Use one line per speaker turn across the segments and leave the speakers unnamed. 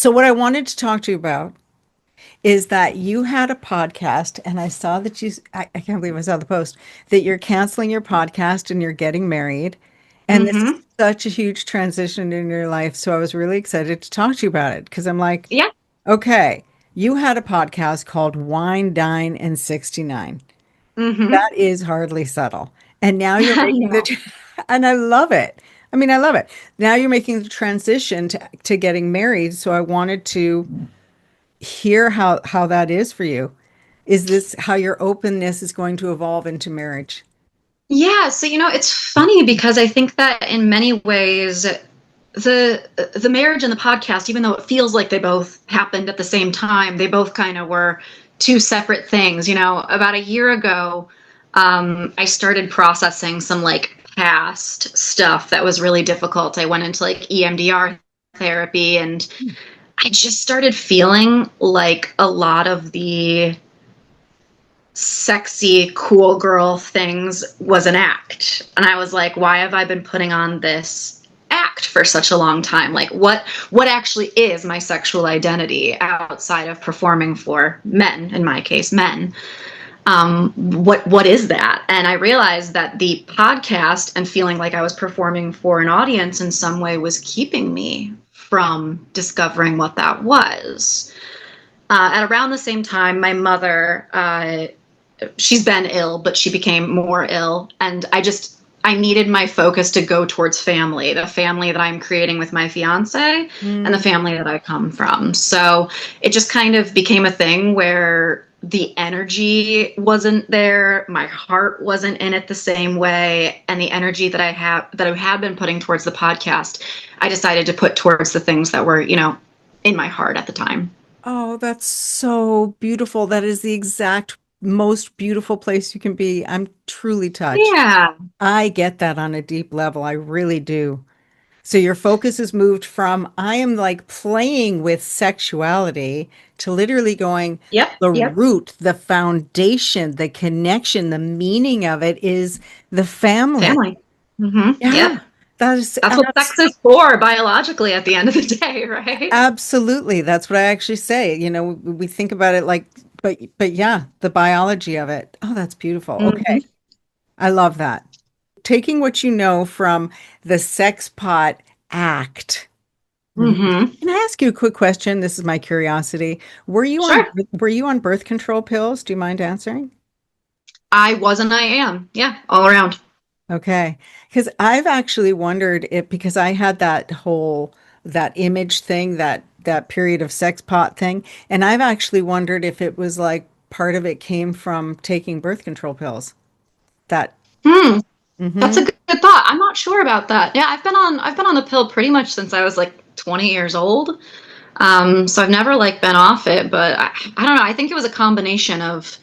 So what I wanted to talk to you about is that you had a podcast, and I saw that I can't believe I saw the post that you're canceling your podcast and you're getting married. And this is
Mm-hmm.
such a huge transition in your life. So I was really excited to talk to you about it because I'm like,
Yeah.
okay, you had a podcast called Wine, Dine, and 69.
Mm-hmm.
That is hardly subtle. And now you're
I
making
know.
and I love it. I mean, I love it. Now you're making the transition to getting married. So I wanted to hear how that is for you. Is this how your openness is going to evolve into marriage?
Yeah, so it's funny because I think that in many ways the marriage and the podcast, even though it feels like they both happened at the same time, they both kind of were two separate things. About a year ago, I started processing some like past stuff that was really difficult. I went into like EMDR therapy and I just started feeling like a lot of the sexy, cool girl things was an act. And I was like, why have I been putting on this act for such a long time? Like what actually is my sexual identity outside of performing for men, in my case, men? What is that? And I realized that the podcast and feeling like I was performing for an audience in some way was keeping me from discovering what that was. At around the same time, my mother, she's been ill, but she became more ill. And I needed my focus to go towards family, the family that I'm creating with my fiance and the
Mm.
family that I come from. So it just kind of became a thing where the energy wasn't there. My heart wasn't in it the same way. And the energy that I had been putting towards the podcast, I decided to put towards the things that were, in my heart at the time.
Oh, that's so beautiful. That is the exact most beautiful place you can be. I'm truly touched.
Yeah.
I get that on a deep level. I really do. So your focus has moved from I am like playing with sexuality to literally going,
Yep.
the
Yep.
root, the foundation, the connection, the meaning of it is the family.
Family.
Yeah,
Yep.
that is
That's what sex is for biologically at the end of the day, right?
absolutely. That's what I actually say. We think about it like, but yeah, the biology of it. Oh, that's beautiful. Okay.
Hmm.
I love that. Taking what you know from the sex pot act. Mhm.
Hmm.
Can I ask you a quick question? This is my curiosity. Were you on
Sure.
were you on birth control pills? Do you mind answering?
I was and I am. Yeah, all around.
Okay. Because I've actually wondered it because I had that image thing, that period of sex pot thing, and I've actually wondered if it was like part of it came from taking birth control pills. That
Hmm. That's a
hmm
good thought. I'm not sure about that. Yeah, I've been on the pill pretty much since I was like 20 years old. So I've never like been off it, but I don't know. I think it was a combination of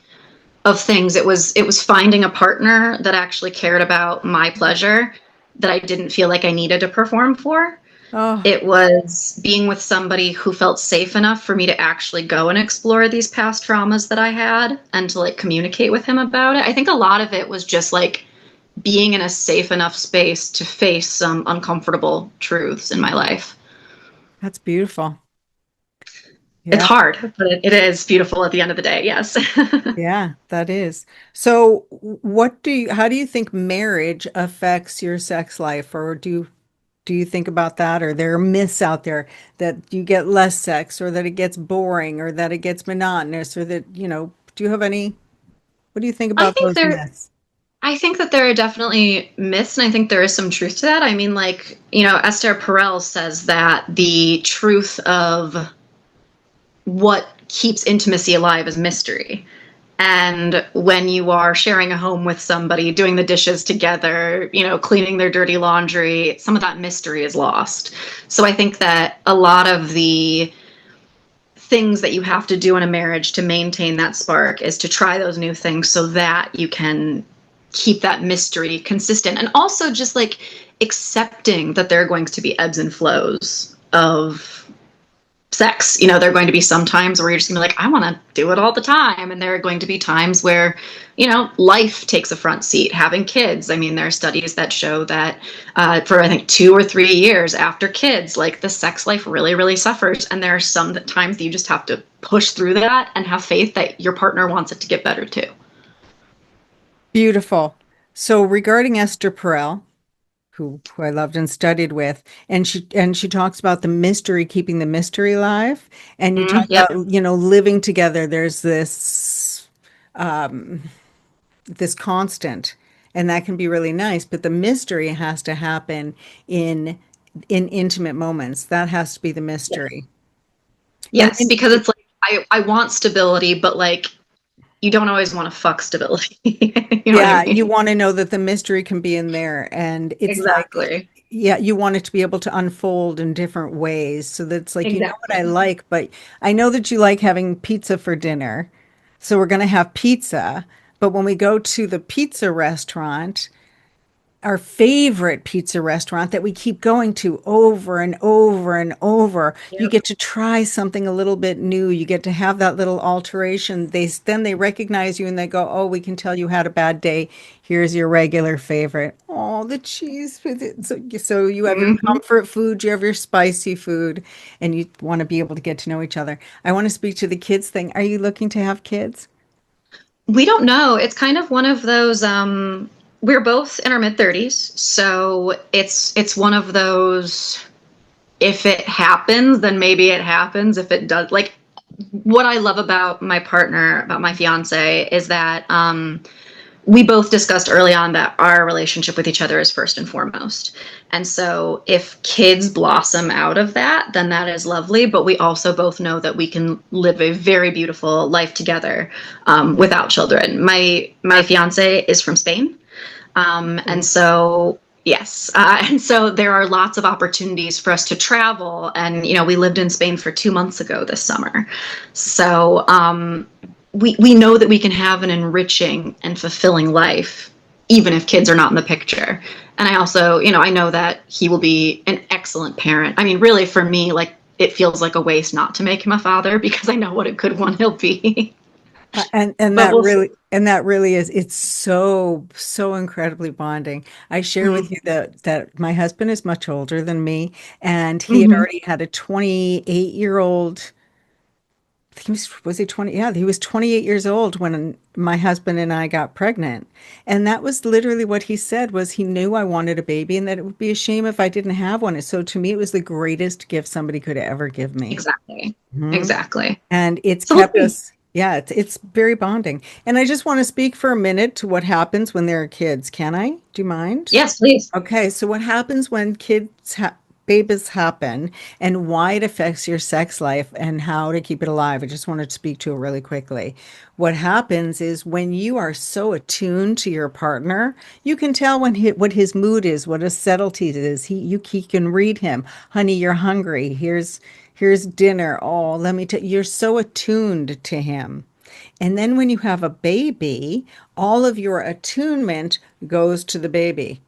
things. It was finding a partner that actually cared about my pleasure that I didn't feel like I needed to perform for.
Oh,
It was being with somebody who felt safe enough for me to actually go and explore these past traumas that I had and to like communicate with him about it. I think a lot of it was just like being in a safe enough space to face some uncomfortable truths in my life.
that's beautiful.
It's
Yeah.
hard, but it is beautiful at the end of the day. Yes.
Yeah, that is. So, how do you think marriage affects your sex life, or do you think about that? Or there are myths out there that you get less sex, or that it gets boring, or that it gets monotonous, or that, do you have any, what do you think
I
about
think
those
there
myths?
I think that there are definitely myths, and I think there is some truth to that. I mean, like, Esther Perel says that the truth of what keeps intimacy alive is mystery. And when you are sharing a home with somebody, doing the dishes together, cleaning their dirty laundry, some of that mystery is lost. So I think that a lot of the things that you have to do in a marriage to maintain that spark is to try those new things so that you can keep that mystery consistent. And also just like accepting that there are going to be ebbs and flows of sex. You know, there are going to be some times where you're just gonna be like, I want to do it all the time. And there are going to be times where, you know, life takes a front seat, having kids. I mean, there are studies that show that for I think 2 or 3 years after kids, like the sex life really, really suffers. And there are some times that you just have to push through that and have faith that your partner wants it to get better too.
Beautiful. So regarding Esther Perel, who I loved and studied with, and she talks about the mystery, keeping the mystery alive. And you talk
Yep.
about, you know, living together. There's this constant, and that can be really nice, but the mystery has to happen in intimate moments. That has to be the mystery. And
Yes,
then
because it's like I want stability, but like you don't always want to fuck stability. You know what I
yeah, you
mean?
want to know that the mystery can be in there. And it's like,
Exactly.
yeah, you want it to be able to unfold in different ways. So that's like, you know what I
Exactly.
like, but I know that you like having pizza for dinner. So we're going to have pizza. But when we go to the pizza restaurant, our favorite pizza restaurant that we keep going to over and over and over. You
Yep.
get to try something a little bit new. You get to have that little alteration. Then they recognize you and they go, "Oh, we can tell you had a bad day. Here's your regular favorite." Oh, the cheese. So you have your
Hmm.
comfort food, you have your spicy food, and you want to be able to get to know each other. I want to speak to the kids thing. Are you looking to have kids?
We don't know. It's kind of one of those we're both in our mid 30s, so it's one of those if it happens, then maybe it happens. If it does, like what I love about my partner, about my fiance is that we both discussed early on that our relationship with each other is first and foremost. And so if kids blossom out of that, then that is lovely. But we also both know that we can live a very beautiful life together without children. My fiance is from Spain. And so yes, and so there are lots of opportunities for us to travel. And you know, we lived in Spain for 2 months ago this summer, so we know that we can have an enriching and fulfilling life even if kids are not in the picture. And I also, you know, I know that he will be an excellent parent. I mean, really, for me, like it feels like a waste not to make him a father because I know what a good one he'll be. But we'll see.
And that really is, it's so incredibly bonding. I share with you
Mm-hmm.
that my husband is much older than me, and he had
Mm-hmm.
already had a 28-year-old. I think was he 20? Yeah, he was 28 years old when my husband and I got pregnant. And that was literally what he said was he knew I wanted a baby and that it would be a shame if I didn't have one. So to me, it was the greatest gift somebody could ever give me.
Exactly.
Mhm.
Exactly.
And it's
So we'll
kept
see.
us, yeah, it's very bonding. And I just want to speak for a minute to what happens when there are kids. Can I? Do you mind?
Yes, please.
Okay, so what happens when babies happen and why it affects your sex life and how to keep it alive? I just wanted to speak to it really quickly. What happens is when you are so attuned to your partner, you can tell what his mood is, what his subtlety is. He can read him. Honey, you're hungry. Here's dinner. Oh, let me tell you, you're so attuned to him. And then when you have a baby, all of your attunement goes to the baby.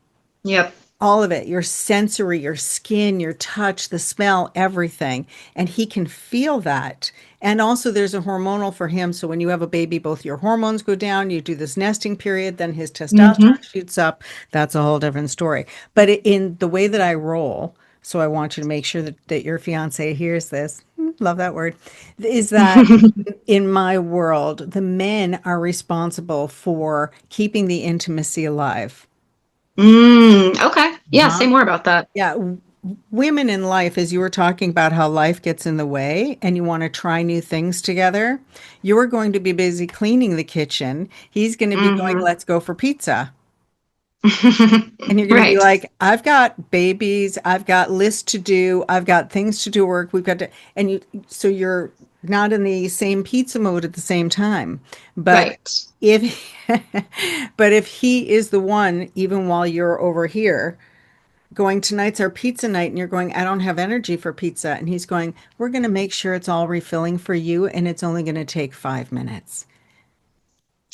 Yep.
All of it, your sensory, your skin, your touch, the smell, everything. And he can feel that. And also, there's a hormonal for him. So, when you have a baby, both your hormones go down, you do this nesting period, then his
Mm-hmm.
testosterone shoots up. That's a whole different story. But in the way that I roll, so I want you to make sure that your fiance hears this. Love that word. Is that in my world, the men are responsible for keeping the intimacy alive.
Okay. Yeah, say
Huh?
more about that.
Yeah, women in life, as you were talking about how life gets in the way and you want to try new things together, you're going to be busy cleaning the kitchen. He's going to be going,
Mm-hmm.
let's go for pizza. And you're going to be
Right.
like, I've got babies, I've got lists to do, I've got things to do work, we've got to, and so you're not in the same pizza mode at the same time. But
Right.
if, but if he is the one, even while you're over here, going, tonight's our pizza night, and you're going, I don't have energy for pizza. And he's going, we're going to make sure it's all refilling for you, and it's only going to take 5 minutes.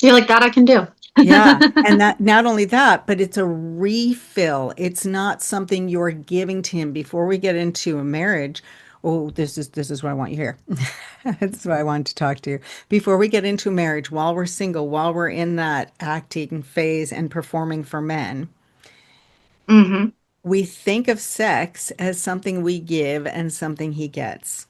You're like that I can do.
Yeah. And that not only that, but it's a refill. It's not something you're giving to him before we get into a marriage. Oh, this is what I want you here. That's what I wanted to talk to you. Before we get into marriage, while we're single, while we're in that acting phase and performing for men,
Hmm.
we think of sex as something we give and something he gets.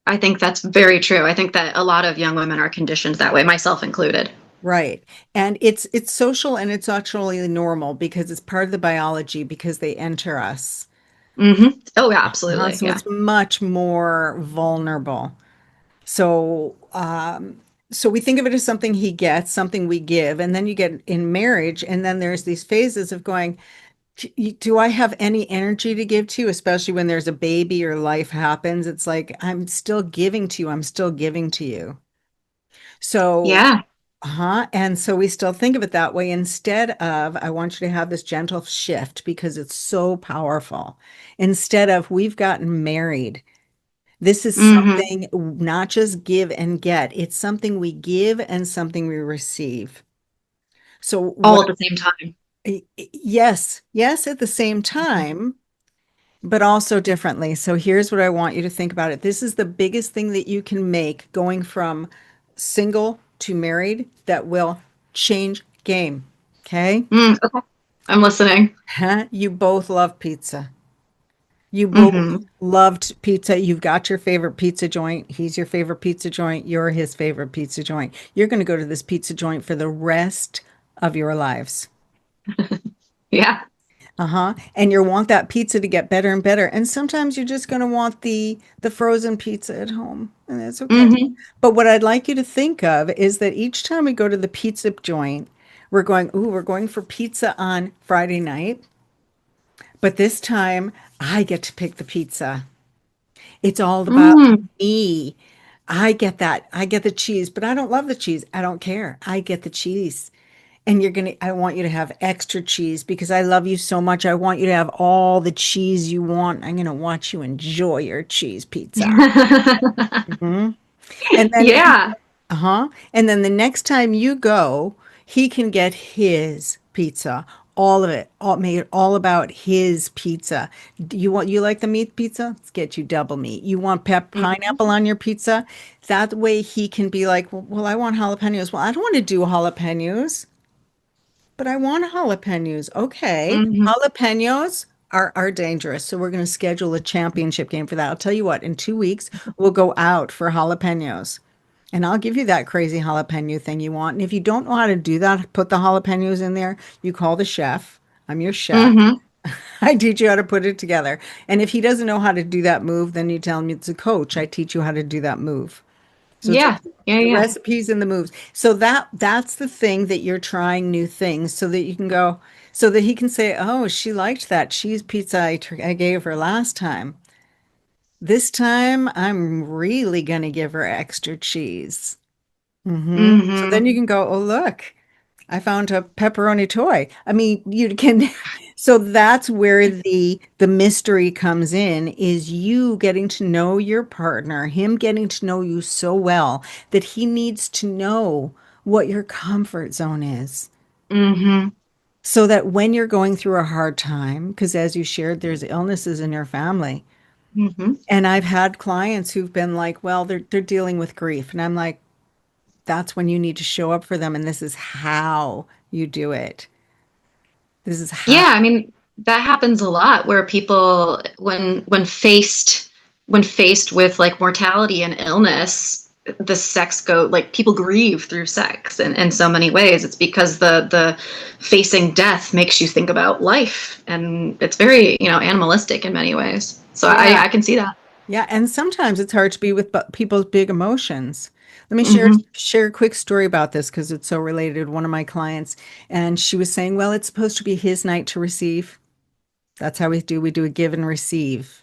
I think that's very true. I think that a lot of young women are conditioned that way, myself included.
Right. And it's social and it's actually normal because it's part of the biology because they enter us.
Hmm. Oh, yeah, absolutely.
So
Yeah.
it's much more vulnerable. So, so we think of it as something he gets, something we give, and then you get in marriage, and then there's these phases of going, do I have any energy to give to you, especially when there's a baby or life happens? It's like, I'm still giving to you. I'm still giving to you. So,
Yeah.
and so we still think of it that way instead of, I want you to have this gentle shift because it's so powerful. Instead of, we've gotten married. This is
Hmm.
something not just give and get, it's something we give and something we receive. So,
All
what,
at the same time.
yes, yes, at the same time, but also differently. So, here's what I want you to think about it. This is the biggest thing that you can make going from single to married that will change game. Okay.
Okay. I'm listening.
Huh? You both love pizza. You both
Hmm.
loved pizza. You've got your favorite pizza joint. He's your favorite pizza joint. You're his favorite pizza joint. You're going to go to this pizza joint for the rest of your lives.
Yeah.
Uh-huh. And you want that pizza to get better and better. And sometimes you're just going to want the frozen pizza at home, and that's okay.
Hmm.
But what I'd like you to think of is that each time we go to the pizza joint, we're going for pizza on Friday night, but this time I get to pick the pizza. It's all about
Mm.
me. I get that. I get the cheese, but I don't love the cheese. I don't care. I get the cheese. And I want you to have extra cheese because I love you so much. I want you to have all the cheese you want. I'm going to watch you enjoy your cheese pizza. Mhm. And then
Yeah.
uh-huh. And then the next time you go, he can get his pizza. All of it. All make it all about his pizza. You like the meat pizza? Let's get you double meat. You want
Mhm.
pineapple on your pizza? That way he can be like, well, I want jalapenos. Well, I don't want to do jalapenos, but I want jalapenos. Okay.
Mhm.
Jalapenos are dangerous. So we're going to schedule a championship game for that. I'll tell you what, in 2 weeks, we'll go out for jalapenos. And I'll give you that crazy jalapeno thing you want. And if you don't know how to do that, put the jalapenos in there. You call the chef. I'm your chef.
Mhm.
I teach you how to put it together. And if he doesn't know how to do that move, then you tell him it's a coach. I teach you how to do that move. So it's
Yeah.
like
Yeah.
the
Yeah.
recipes and the moves. So that's the thing that you're trying new things so that you can go, so that he can say, "Oh, she liked that cheese pizza I gave her last time. This time I'm really gonna give her extra cheese." So
Mhm.
then you can go, "Oh, look, I found a pepperoni toy." I mean, you can, so that's where the mystery comes in, is you getting to know your partner, him getting to know you so well that he needs to know what your comfort zone is.
Mhm.
So that when you're going through a hard time, because as you shared, there's illnesses in your family.
Mhm.
And I've had clients who've been like, well, they're dealing with grief. And I'm like, that's when you need to show up for them. And this is how you do it. This is how.
Yeah, I mean, that happens a lot where people when faced with like mortality and illness, the sex go like people grieve through sex in so many ways. It's because the facing death makes you think about life, and it's very, animalistic in many ways. So
Yeah.
I can see that.
Yeah, and sometimes it's hard to be with people's big emotions. Let me share
Hmm.
share a quick story about this because it's so related. One of my clients, and she was saying, "Well, it's supposed to be his night to receive. That's how we do. We do a give and receive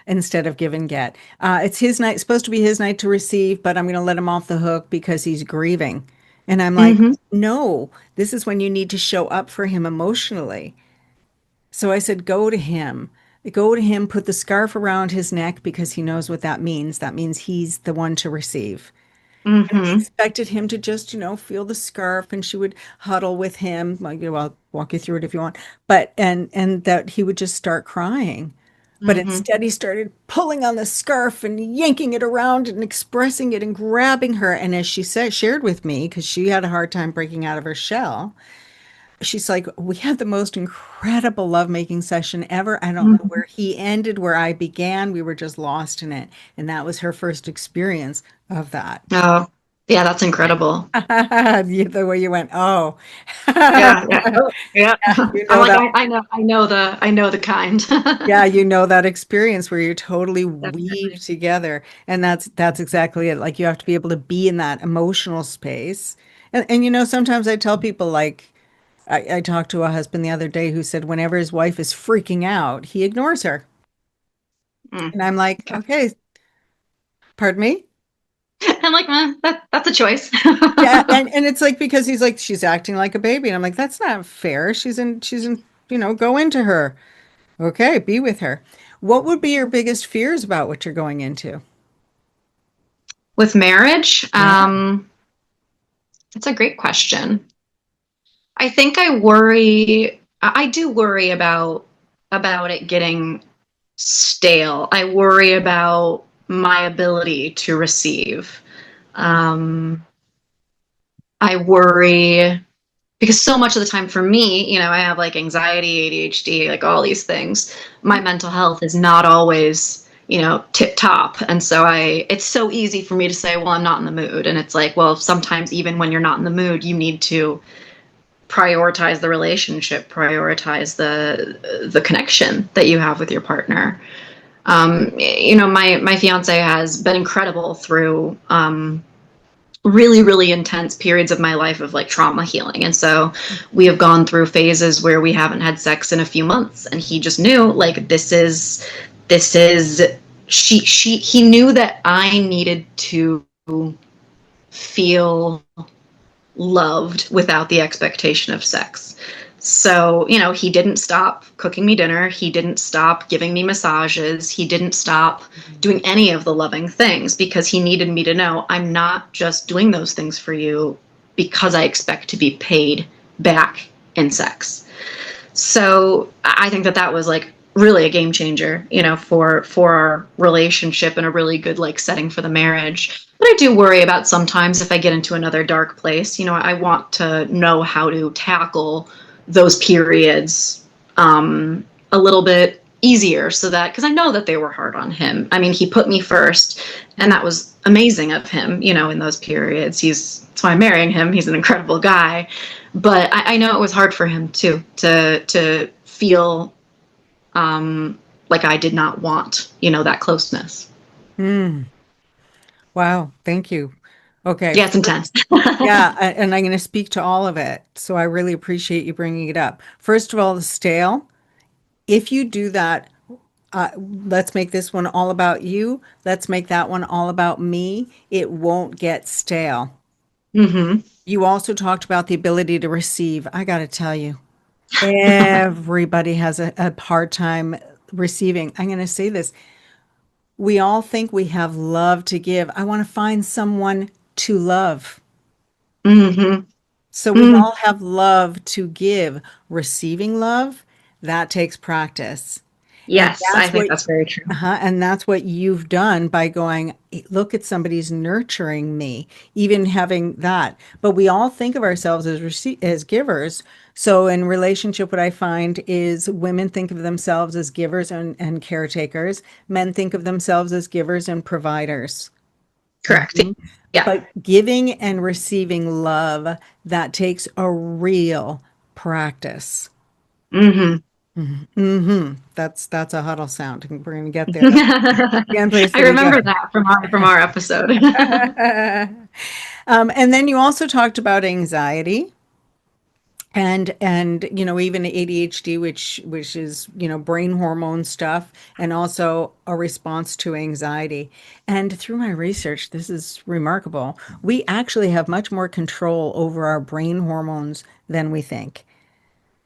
instead of give and get. It's his night, supposed to be his night to receive, but I'm going to let him off the hook because he's grieving." And I'm like,
Hmm.
"No, this is when you need to show up for him emotionally." So I said, go to him. Go to him, put the scarf around his neck because he knows what that means. That means he's the one to receive. And we
Hmm.
expected him to just, feel the scarf, and she would huddle with him. Like, I'll walk you through it if you want. But and that he would just start crying. But
Hmm.
instead, he started pulling on the scarf and yanking it around and expressing it and grabbing her. And as she said, shared with me, because she had a hard time breaking out of her shell, she's like, we had the most incredible lovemaking session ever. I don't know
Hmm.
where he ended, where I began. We were just lost in it. And that was her first experience of that.
Oh, yeah, that's incredible.
The way you went, oh,
Yeah, yeah. Oh, yeah.
you
I'm
know
like,
that.
I know the kind.
Yeah, you know that experience where you totally weave
Definitely.
together. And that's exactly it. Like you have to be able to be in that emotional space. And sometimes I tell people like I talked to a husband the other day who said whenever his wife is freaking out, he ignores her.
Mm,
And I'm like,
okay.
okay, pardon me?
I'm like, that's a choice.
Yeah, and it's like because he's like she's acting like a baby. And I'm like, that's not fair. She's in, go into her. Okay, be with her. What would be your biggest fears about what you're going into?
With marriage,
Yeah.
that's a great question. I think I do worry about it getting stale. I worry about my ability to receive. Um, I worry because so much of the time for me, I have like anxiety, ADHD, like all these things. My mental health is not always, tip top. And so it's so easy for me to say, well, I'm not in the mood. And it's like, well, sometimes even when you're not in the mood, you need to prioritize the relationship, prioritize the connection that you have with your partner. My fiance has been incredible through really, really intense periods of my life of like trauma healing. And so we have gone through phases where we haven't had sex in a few months. And he just knew like this is he knew that I needed to feel loved without the expectation of sex. So, he didn't stop cooking me dinner. He didn't stop giving me massages. He didn't stop doing any of the loving things because he needed me to know I'm not just doing those things for you because I expect to be paid back in sex. So I think that was like really a game changer, for our relationship and a really good like setting for the marriage. But I do worry about sometimes if I get into another dark place, I want to know how to tackle those periods a little bit easier so that because I know that they were hard on him. I mean, he put me first, and that was amazing of him, in those periods. That's why I'm marrying him. He's an incredible guy, but I know it was hard for him too to feel like I did not want, that closeness.
Mm. Wow, thank you. Okay.
Yeah, it's intense.
Yeah, and I'm going to speak to all of it. So I really appreciate you bringing it up. First of all, the stale. If you do that, let's make this one all about you. Let's make that one all about me. It won't get stale.
Hmm.
You also talked about the ability to receive. I got to tell you, everybody has a hard time receiving. I'm going to say this. We all think we have love to give. I want to find someone to love.
Hmm.
So we
Mm.
all have love to give. Receiving love, that takes practice. And
Yes, I
that's
think
what
that's very true.
and that's what you've done by going, look at somebody's nurturing me, even having that. But we all think of ourselves as as givers. So in relationship, what I find is women think of themselves as givers and caretakers. Men think of themselves as givers and providers.
Correct.
Mhm.
Yeah.
But giving and receiving love, that takes a real practice.
Hmm.
That's a huddle sound. We're going to get there. Again, place
I
that we go.
remember that from our episode.
And then you also talked about anxiety and even ADHD, which is brain hormone stuff, and also a response to anxiety. And through my research, this is remarkable. We actually have much more control over our brain hormones than we think.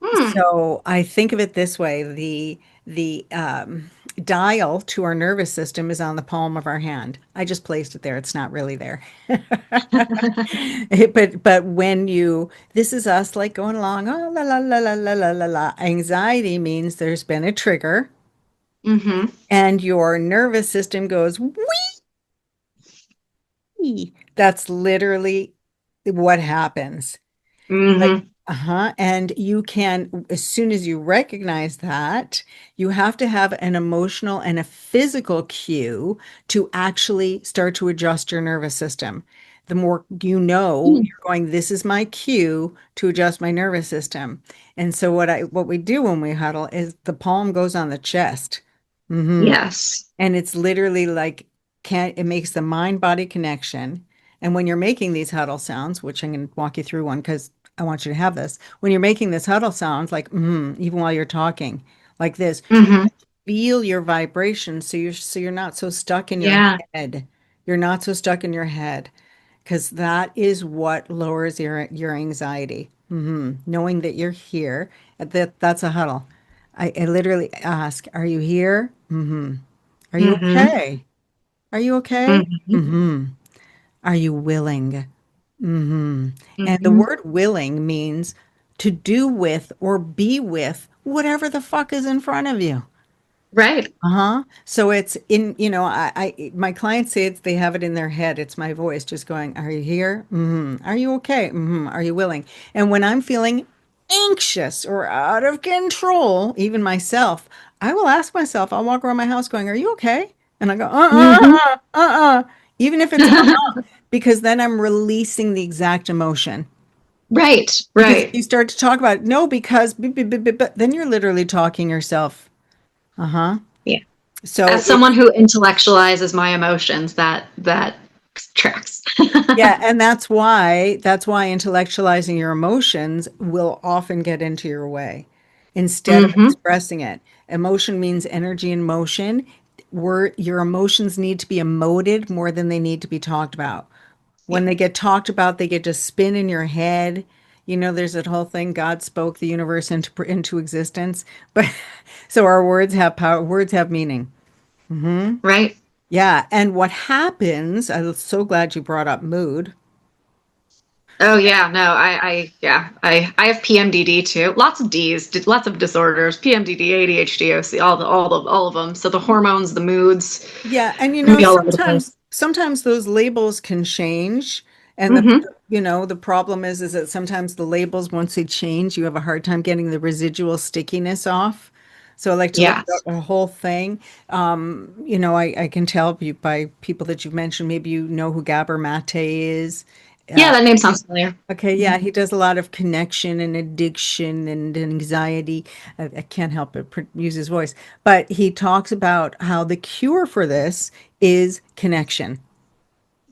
Hmm.
So I think of it this way: the dial to our nervous system is on the palm of our hand. I just placed it there. It's not really there. But when this is us like going along, oh la la la la la la la la. Anxiety means there's been a trigger.
Mm-hmm.
and your nervous system goes, wee. That's literally what happens. Like,
Mm-hmm.
uh-huh. And you can, as soon as you recognize that, you have to have an emotional and a physical cue to actually start to adjust your nervous system. The more you know, you're going, this is my cue to adjust my nervous system. And so what we do when we huddle is the palm goes on the chest. Hmm.
Yes.
And it's literally like can it makes the mind body connection. And when you're making these huddle sounds, which I'm going to walk you through one because I want you to have this. When you're making this huddle sound, like even while you're talking, like this, you
Mm-hmm.
feel your vibration, so you're not so stuck in your
Yeah.
head. You're not so stuck in your head because that is what lowers your anxiety. Knowing that you're here, that's a huddle. I literally ask, "Are you here? Are you
Mm-hmm.
okay? Are you okay?
Mm-hmm.
Are you willing?" And the
Mm-hmm.
word willing means to do with or be with whatever the fuck is in front of you.
Right.
Uh-huh. So it's in, my clients say they have it in their head. It's my voice just going, "Are you here? Are you okay? Are you willing?" And when I'm feeling anxious or out of control, even myself, I will ask myself, I'll walk around my house going, "Are you okay?" And I go,
Mm-hmm.
even if it's because then I'm releasing the exact emotion.
Right.
Because if
Right.
you start to talk about it, no, because, then you're literally talking yourself. Uh-huh.
Yeah.
So
As someone
it's,
who intellectualizes my emotions, that tracks.
yeah, and that's why intellectualizing your emotions will often get into your way instead of
Mm-hmm.
expressing it. Emotion means energy in motion. Your emotions need to be emoted more than they need to be talked about.
Yeah.
When they get talked about, they get to spin in your head. There's that whole thing, God spoke the universe into existence. But so our words have power, words have meaning.
Right.
Yeah, and what happens, I'm so glad you brought up mood.
Oh yeah, no, yeah, I have PMDD too. Lots of D's, lots of disorders, PMDD, ADHD, OC, all of them. So the hormones, the moods,
Yeah, and
can be all over the place.
sometimes those labels can change, and
Mm-hmm.
the problem is that sometimes the labels, once they change, you have a hard time getting the residual stickiness off. So I like to look at
Yes.
the whole thing. I can tell you by people that you've mentioned, maybe you know who Gabor Mate is.
Yeah, that name sounds familiar.
Okay,
Mhm.
yeah, he does a lot of connection and addiction and anxiety. I can't help but use his voice, but he talks about how the cure for this is connection,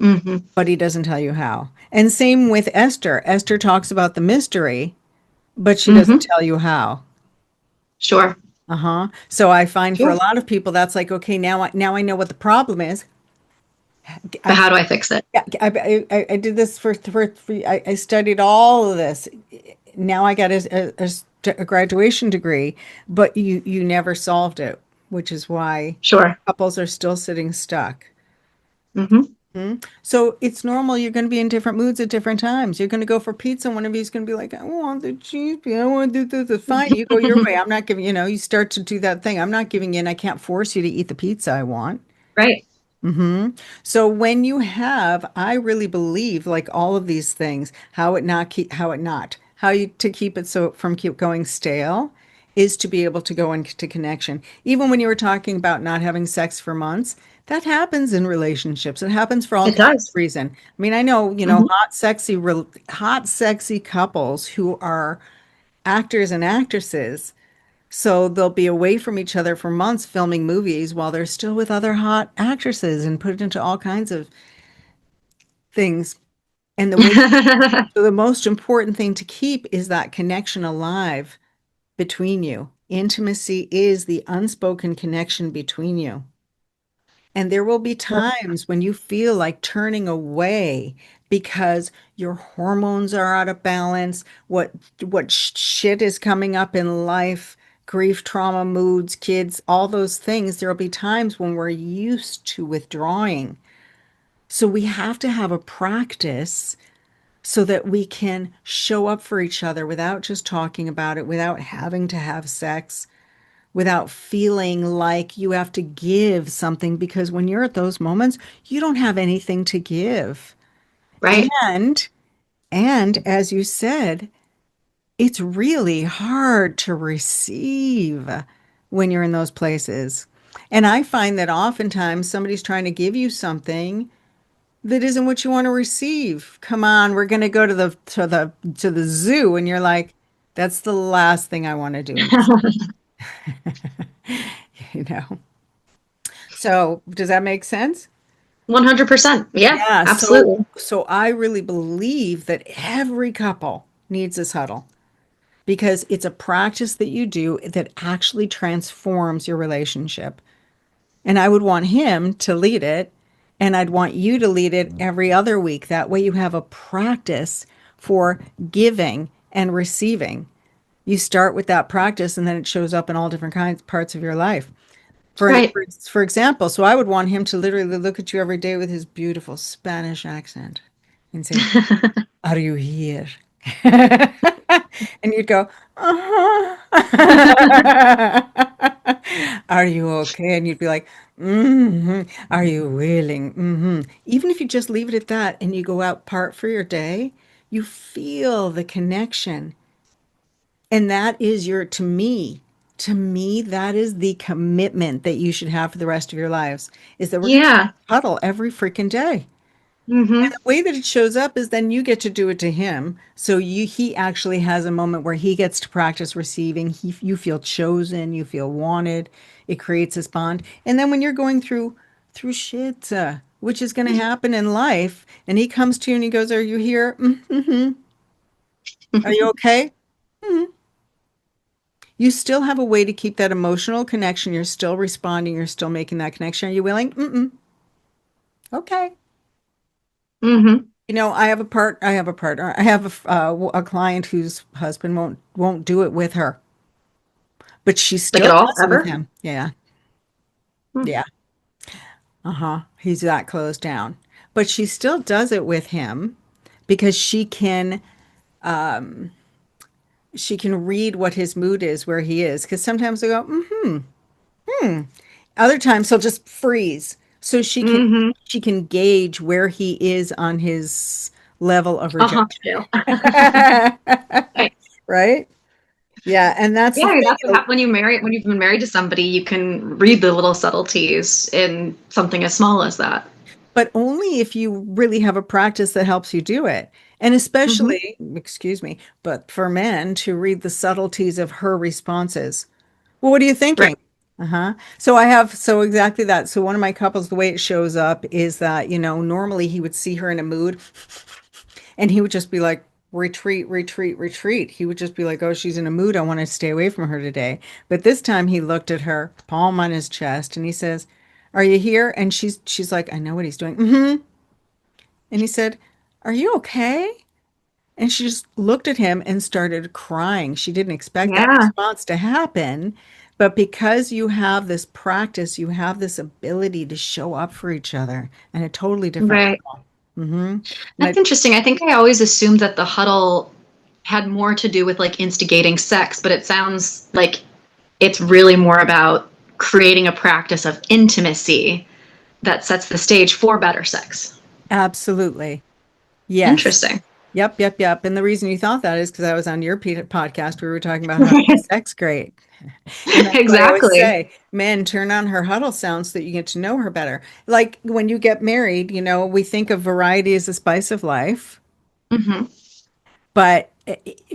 Mm-hmm.
but he doesn't tell you how. And same with Esther. Esther talks about the mystery, but she doesn't
Mm-hmm.
tell you how.
Sure.
Uh-huh. So I find for a
Sure.
lot of people, that's like, okay, now I know what the problem is.
But
I
how do I fix it?
Yeah, I did this I studied all of this. Now I got a graduation degree, but you never solved it, which is why
Sure.
couples are still sitting stuck.
Mm-hmm.
So it's normal. You're going to be in different moods at different times. You're going to go for pizza. One of you is going to be like, "I want the cheese pizza. I want to do this." Fine, you go your way. I'm not giving, you start to do that thing. I'm not giving in. I can't force you to eat the pizza I want.
Right.
So when you have, I really believe, like all of these things, how you to keep it so from keep going stale is to be able to go into connection. Even when you were talking about not having sex for months, that happens in relationships. It happens for all
It
kinds of
does.
reason. I mean, I know,
Mm-hmm.
hot, sexy couples who are actors and actresses, so they'll be away from each other for months filming movies while they're still with other hot actresses and put into all kinds of things. And so the most important thing to keep is that connection alive between you. Intimacy is the unspoken connection between you. And there will be times when you feel like turning away because your hormones are out of balance, what shit is coming up in life, grief, trauma, moods, kids, all those things. There'll be times when we're used to withdrawing. So we have to have a practice so that we can show up for each other without just talking about it, without having to have sex, without feeling like you have to give something, because when you're at those moments, you don't have anything to give.
Right.
And and as you said, it's really hard to receive when you're in those places. And I find that oftentimes somebody's trying to give you something that isn't what you want to receive. Come on, we're going to go to the zoo, and you're like, that's the last thing I want to do in this, you know. So, does that make sense?
100%. Yeah,
Yeah,
absolutely.
so I really believe that every couple needs this huddle, because it's a practice that you do that actually transforms your relationship. And I would want him to lead it, and I'd want you to lead it every other week. That way you have a practice for giving and receiving. You start with that practice, and then it shows up in all different kinds parts of your life.
Right.
For example, so I would want him to literally look at you every day with his beautiful Spanish accent and say, "Are you here?" And you'd go, "Uh-huh." "Are you okay?" And you'd be like, "Mm-hmm. Are you willing?" Mm-hmm. Even if you just leave it at that and you go out part for your day, you feel the connection. And that is to me, that is the commitment that you should have for the rest of your lives, is that we're going to
Yeah.
huddle every freaking day.
Hmm.
The way that it shows up is then you get to do it to him. So he actually has a moment where he gets to practice receiving. You feel chosen, you feel wanted. It creates this bond. And then when you're going through shit, which is going to happen in life, and he comes to you and he goes, "Are you here? Mm-hmm. Are you okay?" Mhm. You still have a way to keep that emotional connection. You're still responding. You're still making that connection. Are you willing? Mm-mm. Okay.
Hmm.
You know, I have a partner. I have a client whose husband won't do it with her, but she
Like
still
at all,
does it with
ever?
him. Yeah.
Hmm.
Yeah. Uh-huh. He's that closed down. But she still does it with him because she can read what his mood is, where he is. Because sometimes I go, mm-hmm. Other times he'll just freeze. So
Hmm.
she can gauge where he is on his level of
Uh-huh.
rejection.
Chill. Right.
Right? Yeah, and that's the
Yeah,
thing.
that's what happens when you've been married to somebody, you can read the little subtleties in something as small as that.
But only if you really have a practice that helps you do it. And
Hmm.
especially, excuse me, but for men to read the subtleties of her responses. Well, what are you
Right.
thinking? Uh-huh. So I have, so exactly that. So one of my couples, the way it shows up is that, normally he would see her in a mood and he would just be like, retreat, retreat, retreat. He would just be like, oh, she's in a mood. I want to stay away from her today. But this time he looked at her, palm on his chest, and he says, are you here? And she's like, I know what he's doing. Mm-hmm. And he said, are you okay? And she just looked at him and started crying. She didn't expect that
Yeah.
response to happen. But because you have this practice, you have this ability to show up for each other in a totally different
Right.
level. Hmm. And
That's
I,
interesting. I think I always assumed that the huddle had more to do with like instigating sex, but it sounds like it's really more about creating a practice of intimacy that sets the stage for better sex.
absolutely. Yes.
Interesting.
Yep, yep, yep. And the reason you thought that is because I was on your podcast. We were talking about how to make sex great. And that's why I always
Exactly.
say, men, turn on her huddle sound so that you get to know her better. Like when you get married, we think of variety as the spice of life.
Hmm.
But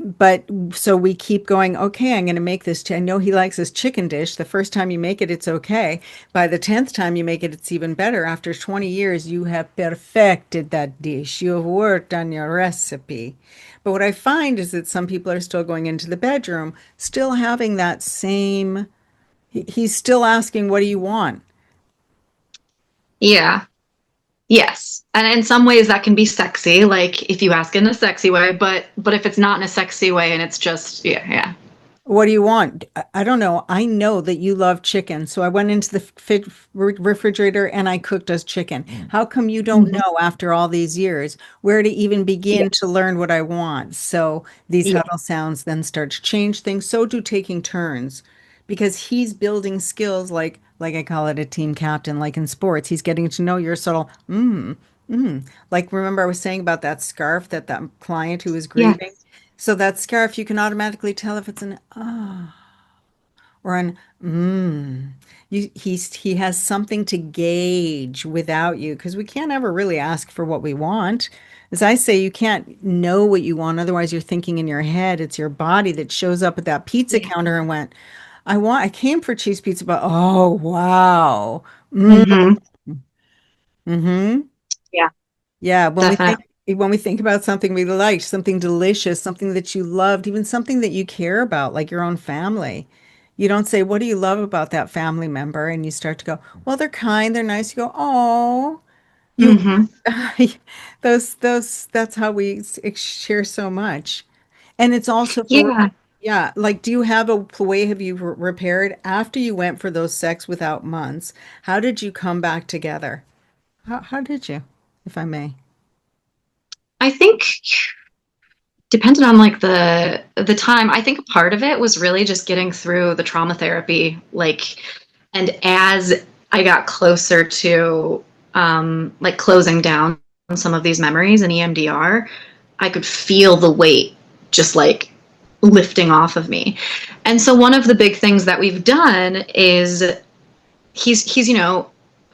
but so we keep going, okay, I'm going to make this. I know he likes this chicken dish. The first time you make it, it's okay. By the 10th time you make it, it's even better. After 20 years, you have perfected that dish. You have worked on your recipe. But what I find is that some people are still going into the bedroom, still having that same, he's still asking, what do you want?
Yeah. Yes. And in some ways that can be sexy, like if you ask in a sexy way, but if it's not in a sexy way and it's just yeah, yeah.
What do you want? I don't know. I know that you love chicken. So I went into the refrigerator and I cooked us chicken. How come you don't
Hmm.
know after all these years where to even
Yeah.
begin to learn what I want? So these
Yeah.
huddle sounds then start to change things. So do taking turns because he's building skills like I call it a team captain, like in sports. He's getting to know your subtle like remember I was saying about that scarf that client who was grieving.
Yes.
So that scarf you can automatically tell if it's an or an he has something to gauge without you because we can't ever really ask for what we want. As I say, you can't know what you want, otherwise you're thinking in your head. It's your body that shows up at that pizza
Yeah.
counter and went, I came for cheese pizza, but oh wow.
Hmm.
Mm-hmm.
Yeah,
Yeah,
definitely.
when we think about something we liked, something delicious, something that you loved, even something that you care about, like your own family. You don't say, "What do you love about that family member?" And you start to go, "Well, they're kind, they're nice." You go, "Oh, you
Hmm.
those that's how we share so much." And it's also for
Yeah.
yeah, like do you have a way have you repaired after you went for those sex without months? How did you come back together? How did you, if I may?
I think depended on like the time. I think part of it was really just getting through the trauma therapy, like, and as I got closer to like closing down some of these memories in EMDR, I could feel the weight just like lifting off of me. And so one of the big things that we've done is he's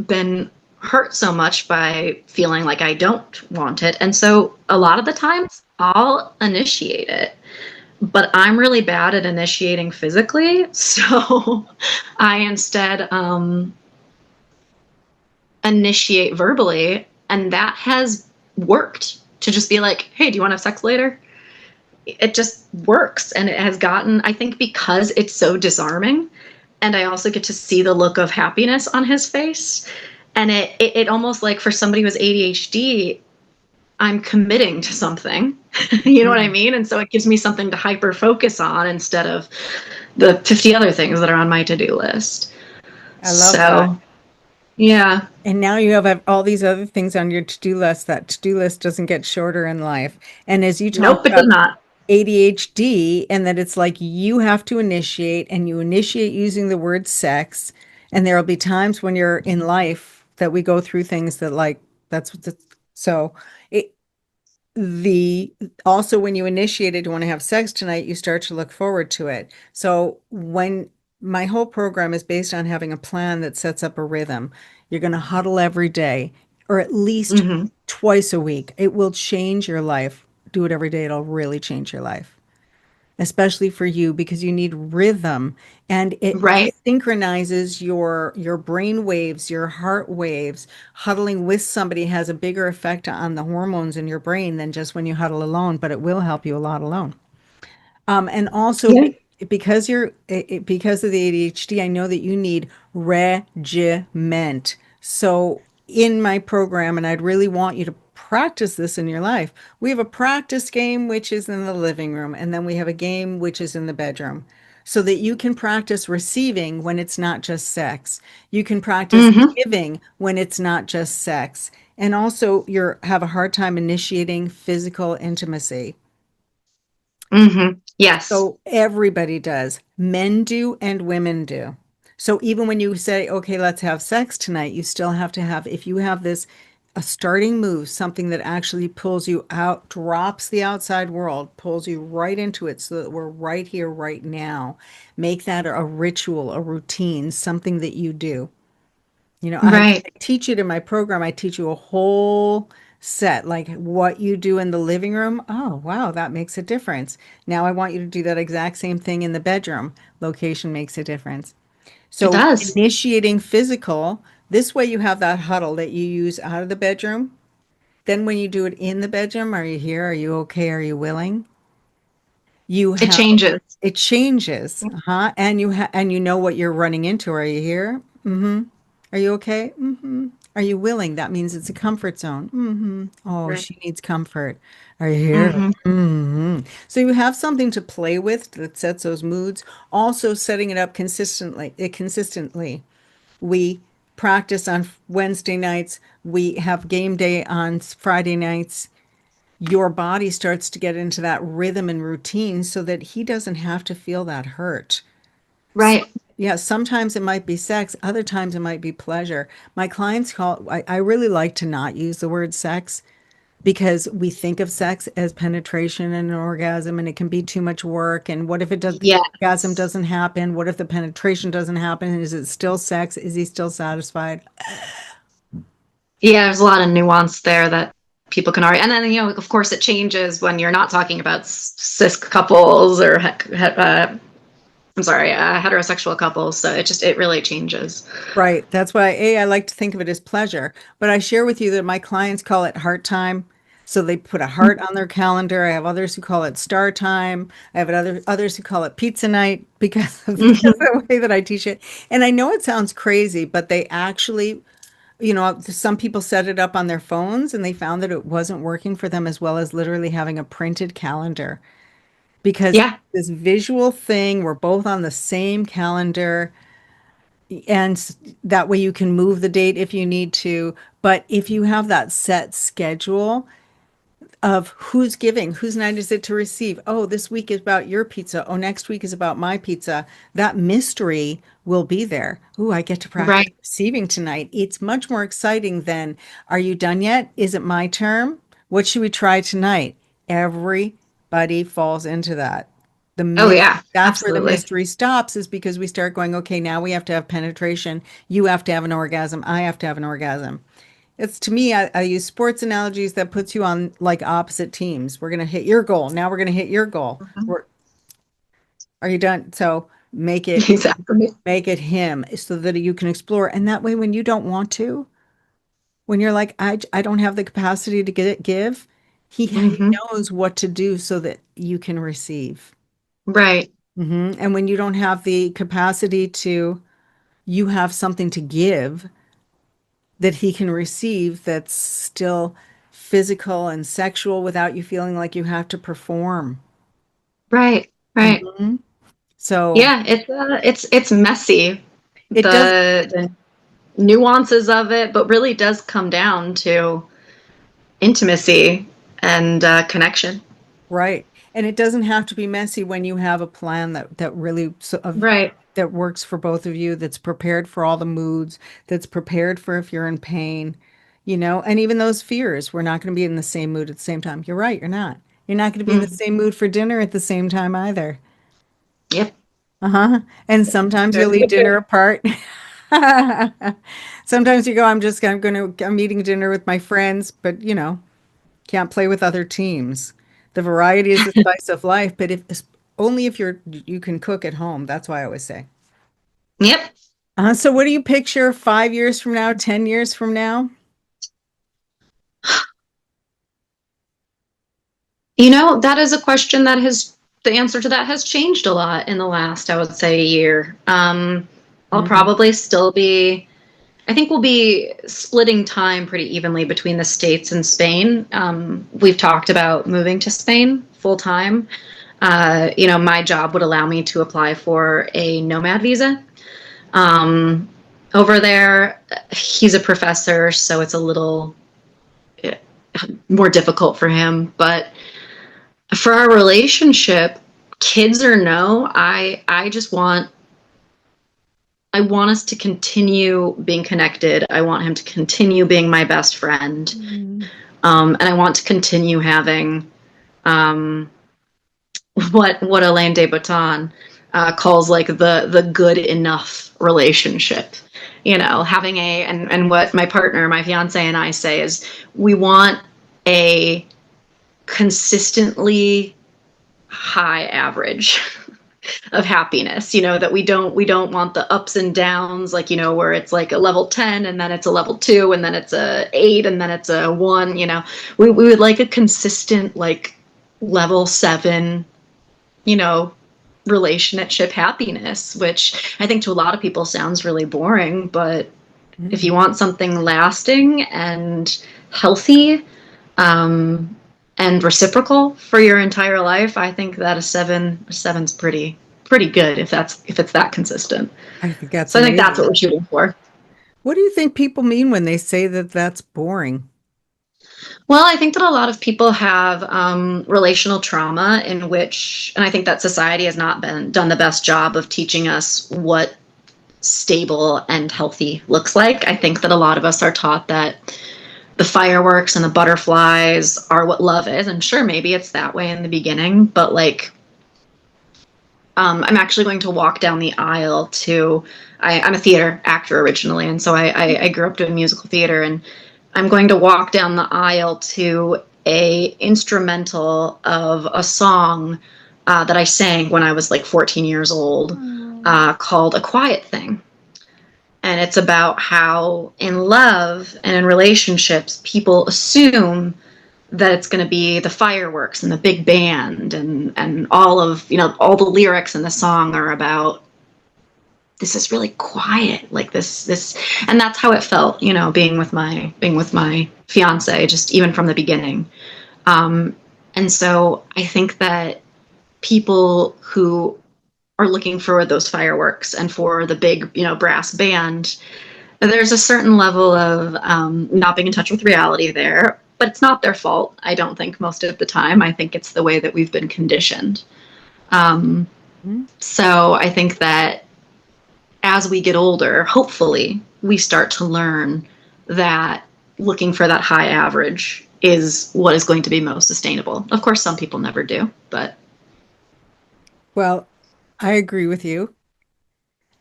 been hurt so much by feeling like I don't want it. And so a lot of the times I'll initiate it, but I'm really bad at initiating physically. So I instead initiate verbally. And that has worked to just be like, hey, do you want to have sex later? It just works. And it has gotten, I think, because it's so disarming. And I also get to see the look of happiness on his face. And it almost like for somebody who has ADHD, I'm committing to something. You know what I
Mm,
mean? And so it gives me something to hyper focus on instead of the 50 other things that are on my to-do list.
I love that.
So, yeah.
And now you have all these other things on your to-do list. That to-do list doesn't get shorter in life. And as you talk
Nope, it
about
does not.
ADHD, and that it's like you have to initiate, and you initiate using the word sex. And there'll be times when you're in life that we go through things that like that's what the, so it, the also when you initiate it, you want to have sex tonight, you start to look forward to it. So when my whole program is based on having a plan that sets up a rhythm, you're going to huddle every day or at least
Hmm.
twice a week. It will change your life. Do it every day, it'll really change your life, especially for you because you need rhythm and it
Right.
synchronizes your brain waves, your heart waves. Huddling with somebody has a bigger effect on the hormones in your brain than just when you huddle alone, but it will help you a lot alone. And also
Yeah.
because because of the ADHD, I know that you need regiment. So in my program, and I'd really want you to practice this in your life. We have a practice game which is in the living room, and then we have a game which is in the bedroom. So that you can practice receiving when it's not just sex. You can practice
Hmm.
giving when it's not just sex. And also you have a hard time initiating physical intimacy.
Hmm. Yes.
So everybody does. Men do and women do. So even when you say, okay, let's have sex tonight, you still have to have, if you have this, a starting move, something that actually pulls you out, drops the outside world, pulls you right into it so that we're right here, right now. Make that a ritual, a routine, something that you do.
Right.
I teach it in my program. I teach you a whole set, like what you do in the living room. Oh, wow, that makes a difference. Now I want you to do that exact same thing in the bedroom. Location makes a difference.
It
So
does.
initiating physical, this way you have that huddle that you use out of the bedroom. Then when you do it in the bedroom, are you here? Are you okay? Are you willing? You
It
have
changes.
it changes, and you know what you're running into. Are you here? Mm-hmm. Are you okay? Mm-hmm. Are you willing? That means it's a comfort zone. Mm-hmm. Oh,
Right.
she needs comfort. Are you here?
Hmm.
Mm-hmm. So you have something to play with that sets those moods. Also setting it up consistently. We practice on Wednesday nights. We have game day on Friday nights. Your body starts to get into that rhythm and routine so that he doesn't have to feel that hurt. So
Right.
Yeah, sometimes it might be sex, other times it might be pleasure. My clients I really like to not use the word sex because we think of sex as penetration and an orgasm, and it can be too much work. And what if the orgasm
Yes.
doesn't happen? What if the penetration doesn't happen? Is it still sex? Is he still satisfied?
Yeah, there's a lot of nuance there that people can argue. And then, of course, it changes when you're not talking about cis couples or, I'm sorry, heterosexual couples. So it really changes.
Right. That's why I like to think of it as pleasure. But I share with you that my clients call it heart time. So they put a heart on their calendar. I have others who call it star time. I have others who call it pizza night because of
Mhm.
the way that I teach it. And I know it sounds crazy, but they actually, some people set it up on their phones and they found that it wasn't working for them as well as literally having a printed calendar because
Yeah,
this visual thing, we're both on the same calendar. And that way you can move the date if you need to. But if you have that set schedule of who's giving, whose night is it to receive? Oh, this week is about your pizza. Oh, next week is about my pizza. That mystery will be there. Ooh, I get to practice
right,
receiving tonight. It's much more exciting than, are you done yet? Is it my turn? What should we try tonight? Everybody falls into that. The
oh
minute
yeah,
that's where the
absolutely.
mystery stops is because we start going, okay, now we have to have penetration. You have to have an orgasm. I have to have an orgasm. It's to me, I use sports analogies that puts you on like opposite teams. We're going to hit your goal. Now we're going to hit your goal.
Mhm.
Are you done? So
Exactly.
make it him so that you can explore. And that way, when you don't want to, when you're like, I don't have the capacity to give, he
Hmm.
knows what to do so that you can receive.
Right,
And when you don't have the capacity to, you have something to give that he can receive that's still physical and sexual without you feeling like you have to perform.
right, right.
Mhm. So
Yeah, it's messy,
it does,
the nuances of it, but really does come down to intimacy and connection.
right. And it doesn't have to be messy when you have a plan that really
Right.
that works for both of you, that's prepared for all the moods, that's prepared for if you're in pain, and even those fears, we're not going to be in the same mood at the same time. You're right, you're not. You're not going to be in the
Mhm.
same mood for dinner at the same time either.
Yep.
Uh-huh. And sometimes you'll eat
Very
dinner
good.
apart. Sometimes you go, I'm eating dinner with my friends, but can't play with other teams. The variety is the spice of life, but if only if you can cook at home. That's why I always say.
Yep.
So what do you picture 5 years from now, 10 years from now?
That is a question the answer to that has changed a lot in the last, I would say, year. I'll
Mhm.
probably still be, I think we'll be splitting time pretty evenly between the States and Spain. We've talked about moving to Spain full time. My job would allow me to apply for a nomad visa. Um, Over there, he's a professor, so it's a little eh, more difficult for him. But for our relationship, kids or no, I just I want us to continue being connected. I want him to continue being my best friend,
Mhm.
and I want to continue having um, what Alain de Botton calls like the good enough relationship. Having and what my partner, my fiance, and I say is we want a consistently high average of happiness, that we don't want the ups and downs, like, where it's like a level 10 and then it's a level 2 and then it's a 8 and then it's a 1. We would like a consistent, like, level 7, you know relationship happiness, which I think to a lot of people sounds really boring, but if
Mhm.
you want something lasting and healthy, um, and reciprocal for your entire life, I think that a seven's pretty good if it's that consistent.
I think that's
So I think that's what
amazing.
we're shooting for.
What do you think people mean when they say that that's boring?
Well, I think that a lot of people have relational trauma in which, and I think that society has not been done the best job of teaching us what stable and healthy looks like. I think that a lot of us are taught that the fireworks and the butterflies are what love is. And sure, maybe it's that way in the beginning, but like, I'm actually going to walk down the aisle to. I'm a theater actor originally, and so I grew up doing musical theater, and I'm going to walk down the aisle to a instrumental of a song that I sang when I was like 14 years old,
Oh.
called "A Quiet Thing." And it's about how in love and in relationships, people assume that it's going to be the fireworks and the big band and all of, all the lyrics in the song are about this is really quiet, like this, and that's how it felt, being with my fiance, just even from the beginning. um and so I think that people who are looking for those fireworks and for the big, brass band, there's a certain level of not being in touch with reality there, but it's not their fault. I don't think most of the time. I think it's the way that we've been conditioned. Um,
Mhm.
so I think that as we get older, hopefully, we start to learn that looking for that high average is what is going to be most sustainable. Of course, some people never do, but
Well, I agree with you.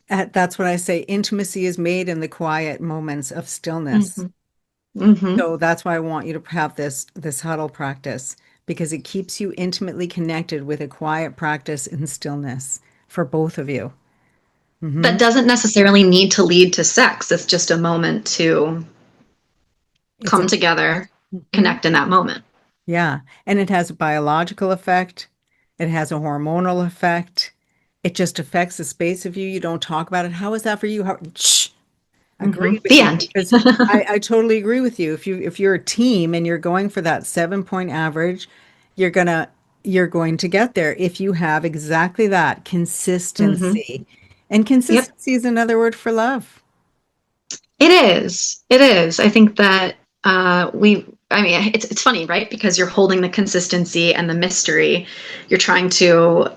That's what I say. Intimacy is made in the quiet moments of stillness.
mm-hmm, mm-hmm.
So that's why I want you to have this huddle practice because it keeps you intimately connected with a quiet practice in stillness for both of you.
That
Hmm.
doesn't necessarily need to lead to sex. It's just a moment to
It's
come
a
together,
Mhm.
connect in that moment.
Yeah, and it has a biological effect. It has a hormonal effect. It just affects the space of you. You don't talk about it. How is that for you? Shh.
Mm-hmm.
Agree with
The
you
end.
because I totally agree with you. If you're a team and you're going for that 7 point average, you're gonna you're going to get there if you have exactly that
Mm-hmm.
consistency. And
Yep.
consistency is another word for love.
It is. It is. I think that I mean, it's funny, right? Because you're holding the consistency and the mystery. You're trying to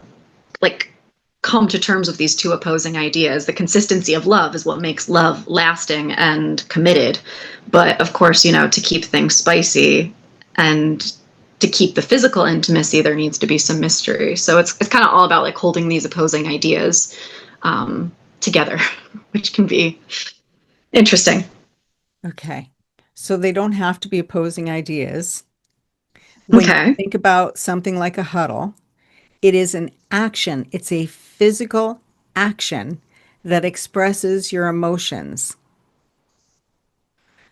like come to terms with these two opposing ideas. The consistency of love is what makes love lasting and committed. But of course, to keep things spicy and to keep the physical intimacy, there needs to be some mystery. So it's kind of all about like holding these opposing ideas together, which can be interesting.
Okay. So they don't have to be opposing ideas. When you
Okay.
think about something like a huddle, it is an action. It's a physical action that expresses your emotions.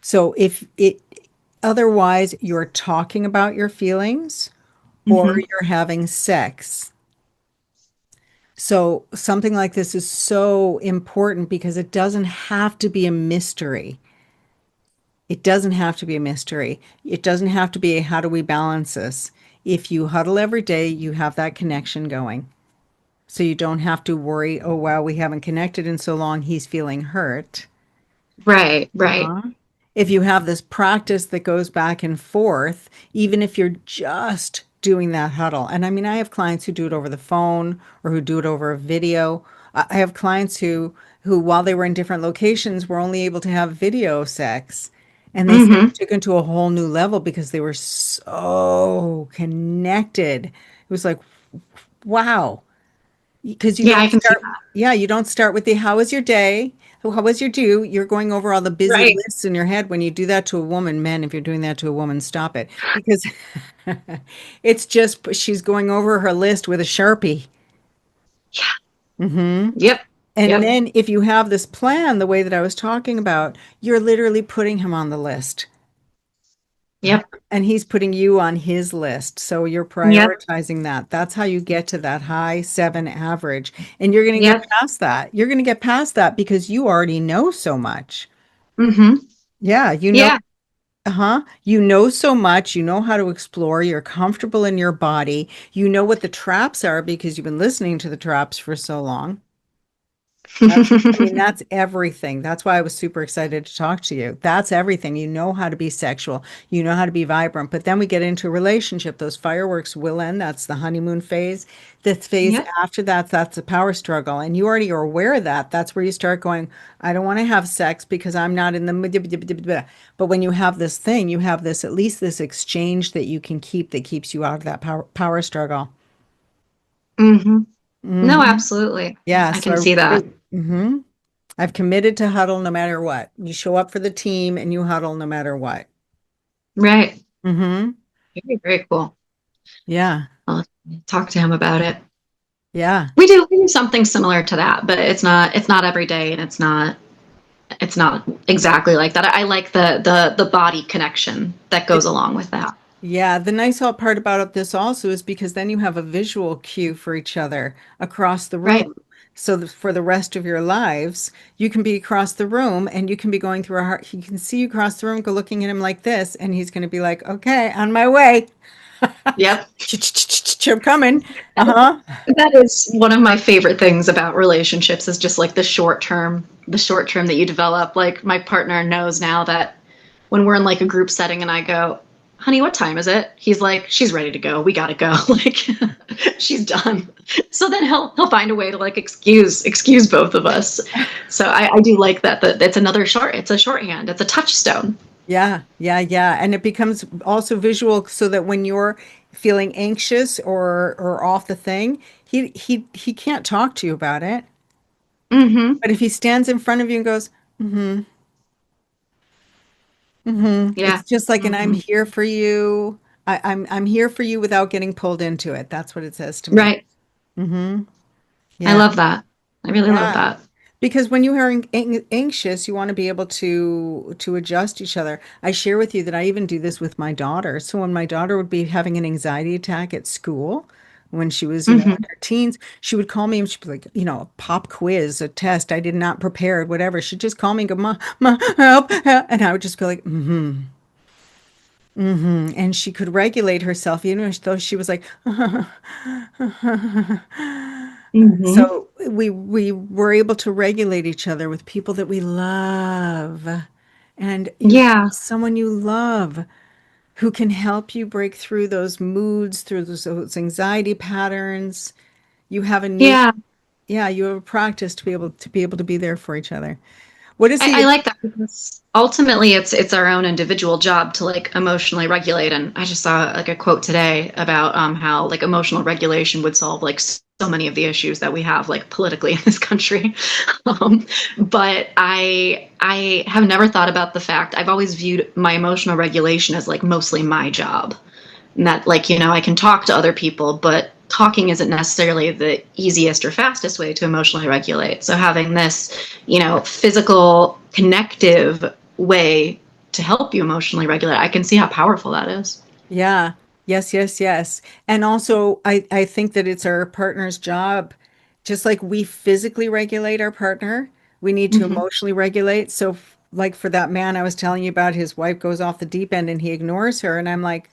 So if it otherwise you're talking about your feelings or
Mm-hmm.
you're having sex. So something like this is so important because it doesn't have to be a mystery. It doesn't have to be a mystery. It doesn't have to be a how do we balance this? If you huddle every day, you have that connection going. So you don't have to worry, oh, wow, we haven't connected in so long, he's feeling hurt.
Right, right.
Uh-huh. If you have this practice that goes back and forth, even if you're just doing that huddle. And I mean, I have clients who do it over the phone or who do it over a video. I have clients who while they were in different locations were only able to have video sex. And they said
Mm-hmm.
it took them to a whole new level because they were so connected. It was like, wow. Because you
Yeah, I
don't
can see
start,
that.
yeah, you don't start with the how was your day? How was your do? You're going over all the busy
Right.
lists in your head. When you do that to a woman, men, if you're doing that to a woman, stop it. Because it's just she's going over her list with a Sharpie.
Yeah.
Hmm.
Yep.
And
Yep.
then if you have this plan, the way that I was talking about, you're literally putting him on the list.
Yep.
And he's putting you on his list. So you're
Yep.
prioritizing that. That's how you get to that high 7 average. And you're going to get
Yep.
past that. You're going to get past that because you already know so much.
Mm-hmm.
Yeah,
Yeah.
you know so much. You know how to explore. You're comfortable in your body. You know what the traps are because you've been listening to the traps for so long. I mean, that's everything. That's why I was super excited to talk to you. That's everything. You know how to be sexual, you know how to be vibrant, but then we get into a relationship. Those fireworks will end. That's the honeymoon phase. The phase
Yep.
after that, that's a power struggle. And you already are aware of that. That's where you start going, I don't want to have sex because I'm not in the. But when you have this thing, you have this, at least this exchange that you can keep that keeps you out of that power struggle.
Hmm. No,
Hmm.
absolutely.
Yeah.
I
So
can see that.
I've committed to huddle no matter what. You show up for the team and you huddle no matter what.
Right.
Hmm.
Very, very cool.
Yeah.
I'll talk to him about it.
Yeah.
We do something similar to that, but it's not every day and it's not exactly like that. I like the body connection that goes along with that.
Yeah. The nice part about this also is because then you have a visual cue for each other across the
Right.
room. So that for the rest of your lives, you can be across the room and you can be going through a heart. He can see you across the room, go looking at him like this, and he's going to be like, okay, on my way.
Yep.
I'm coming. Uh-huh.
That is one of my favorite things about relationships is just like the short term that you develop. Like my partner knows now that when we're in like a group setting and I go, honey, what time is it? He's like, she's ready to go. We gotta go. Like she's done. So then he'll find a way to like excuse both of us. So I do like that it's it's a shorthand. It's a touchstone.
Yeah, yeah, yeah. And it becomes also visual so that when you're feeling anxious or off the thing, he can't talk to you about it.
Mm-hmm.
But if he stands in front of you and goes, mm-hmm, mm-hmm,
Yeah.
it's just like an I'm
Mm-hmm.
here for you. I'm here for you without getting pulled into it. That's what it says to me.
Right.
Mm-hmm.
I
Yeah.
love that. I really love
Yeah.
that.
Because when you are anxious, you want to be able to adjust each other. I share with you that I even do this with my daughter. So when my daughter would be having an anxiety attack at school, when she was, in
Mm-hmm.
her teens, she would call me and she'd be like, a pop quiz, a test I did not prepare, whatever. She'd just call me and go, Ma, help, help. And I would just be like, mm-hmm, mm-hmm. And she could regulate herself, even though she was like,
Mm-hmm.
so we were able to regulate each other with people that we love. And you have
Yeah.
someone you love who can help you break through those moods, through those anxiety patterns. You have a new,
Yeah.
yeah, you have a practice to be able to be there for each other. What is
I
the,
like that because ultimately it's our own individual job to like emotionally regulate. And I just saw like a quote today about how like emotional regulation would solve like so many of the issues that we have like politically in this country. But I have never thought about the fact I've always viewed my emotional regulation as like mostly my job. And that like I can talk to other people, but talking isn't necessarily the easiest or fastest way to emotionally regulate. So having this physical connective way to help you emotionally regulate, I can see how powerful that is.
yeah, yes, yes, yes. And also, I think that it's our partner's job, just like we physically regulate our partner, we need to
Hmm.
emotionally regulate. So, like for that man I was telling you about, his wife goes off the deep end and he ignores her, and I'm like,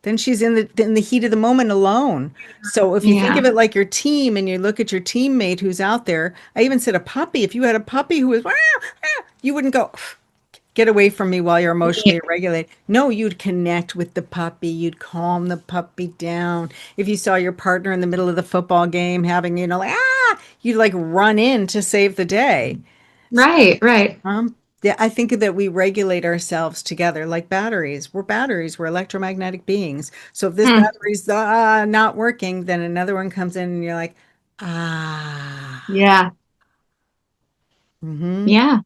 then she's in the heat of the moment alone. So if you think
Yeah.
of it like your team and you look at your teammate who's out there, I even said a puppy. If you had a puppy who was, you wouldn't go, get away from me while you're emotionally regulated. No, you'd connect with the puppy. You'd calm the puppy down. If you saw your partner in the middle of the football game having, like, you'd like run in to save the day. So,
Right, right.
yeah, I think that we regulate ourselves together like batteries. We're batteries. We're electromagnetic beings. So if this
Hmm.
battery's not working, then another one comes in and you're like, ah.
Yeah.
Hmm.
Yeah.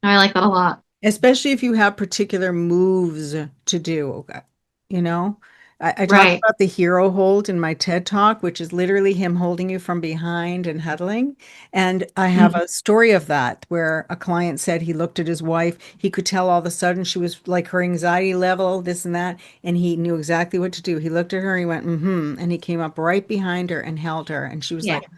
I like that a lot.
Especially if you have particular moves to do. Okay. You know, I talk
Right.
about the hero hold in my TED talk, which is literally him holding you from behind and huddling. And I have
Mhm.
a story of that where a client said he looked at his wife. He could tell all of a sudden she was like her anxiety level, this and that, and he knew exactly what to do. He looked at her, he went, mm-hmm, and he came up right behind her and held her. And she was
Yeah.
like,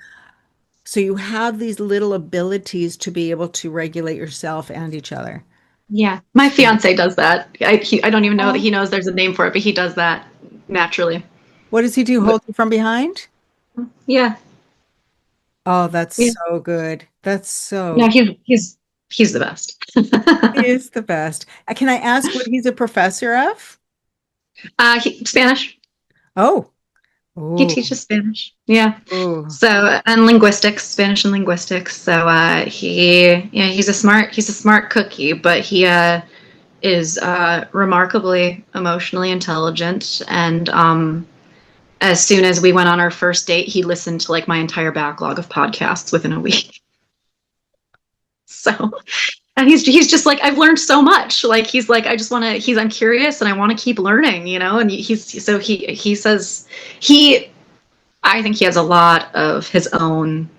so you have these little abilities to be able to regulate yourself and each other.
Yeah. My fiance does that. I don't even know that
Oh.
he knows there's a name for it, but he does that naturally.
What does he do?
But
Hold you from behind?
yeah.
Oh, that's
Yeah.
so good. That's
Yeah,
so,
he's the best.
he is the best. Can I ask what he's a professor of?
Spanish.
Oh,
He
oh,
teaches Spanish. Yeah.
oh.
So and linguistics, Spanish and linguistics. So he's a smart cookie, but he is remarkably emotionally intelligent. And as soon as we went on our first date, he listened to like my entire backlog of podcasts within a week. So and he's just like I've learned so much. Like he's like I just want to. He's I'm curious and I want to keep learning. You know. And he says he I think he has a lot of his own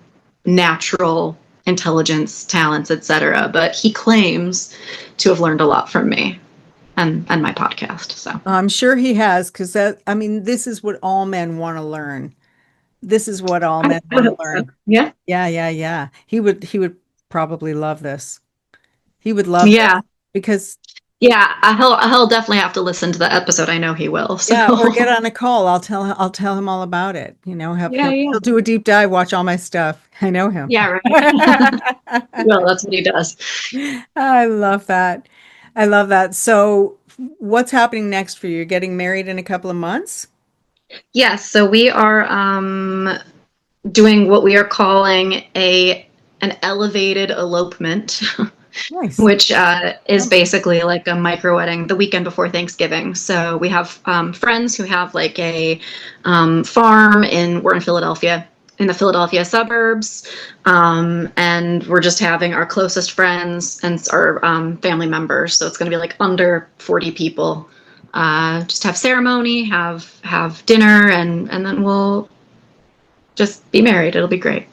natural intelligence, talents, etc. But he claims to have learned a lot from me and my podcast. So
I'm sure he has, because that, I mean, this is what all men want to learn. This is what all men
I
want to
hope so.
learn.
Yeah,
Yeah, yeah, yeah. He would probably love this. He would love this
yeah,
because
yeah. He'll definitely have to listen to the episode. I know he will. So
yeah, or get on a call. I'll tell him all about it. Have
yeah,
he'll
yeah,
do a deep dive, watch all my stuff. I know him.
yeah. Right. Well, that's what he does.
I love that. I love that. So, what's happening next for you? You're getting married in a couple of months?
Yes. So we are doing what we are calling a an elevated elopement.
Nice.
Which is basically like a micro wedding the weekend before Thanksgiving. So we have friends who have like a farm we're in Philadelphia, in the Philadelphia suburbs. And we're just having our closest friends and our family members. So it's going to be like under 40 people. Just have ceremony, have dinner, and then we'll just be married. It'll be great.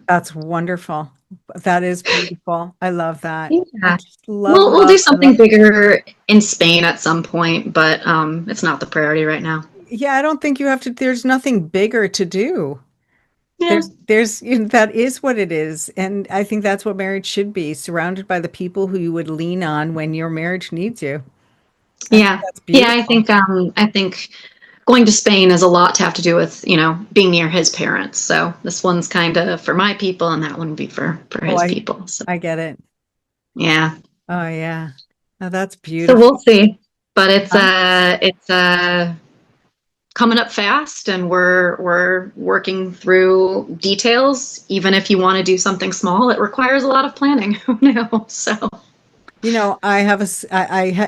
That's wonderful. That is beautiful. I love that. I
Yeah.
just love,
We'll do
love, I
something
love.
bigger in Spain at some point, but it's not the priority right now.
Yeah, I don't think you have to, there's nothing bigger to do.
Yeah.
That is what it is. And I think that's what marriage should be, surrounded by the people who you would lean on when your marriage needs you. I think
Yeah.
that's
Yeah,
beautiful.
I think going to Spain is a lot to have to do with, being near his parents. So this one's kind of for my people and that one would be for
Oh,
his people. So
I get it.
yeah.
Oh yeah. Oh, that's
So
beautiful.
we'll see. But
Huh?
it's coming up fast and we're working through details. Even if you want to do something small, it requires a lot of planning. Who knows? So
I have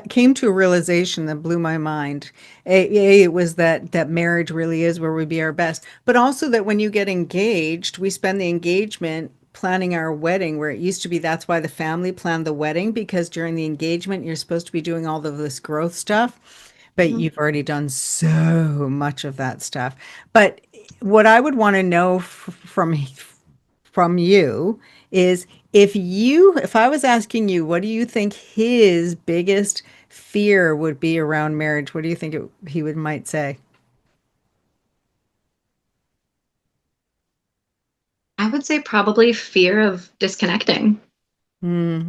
came to a realization that blew my mind. It was that marriage really is where we be our best, but also that when you get engaged, we spend the engagement planning our wedding, where it used to be that's why the family planned the wedding, because during the engagement you're supposed to be doing all of this growth stuff, but you've already done so much of that stuff. But what I would want to know from you is, if I was asking you, what do you think his biggest fear would be around marriage? What do you think he would might say?
I would say probably fear of disconnecting.
Hmm.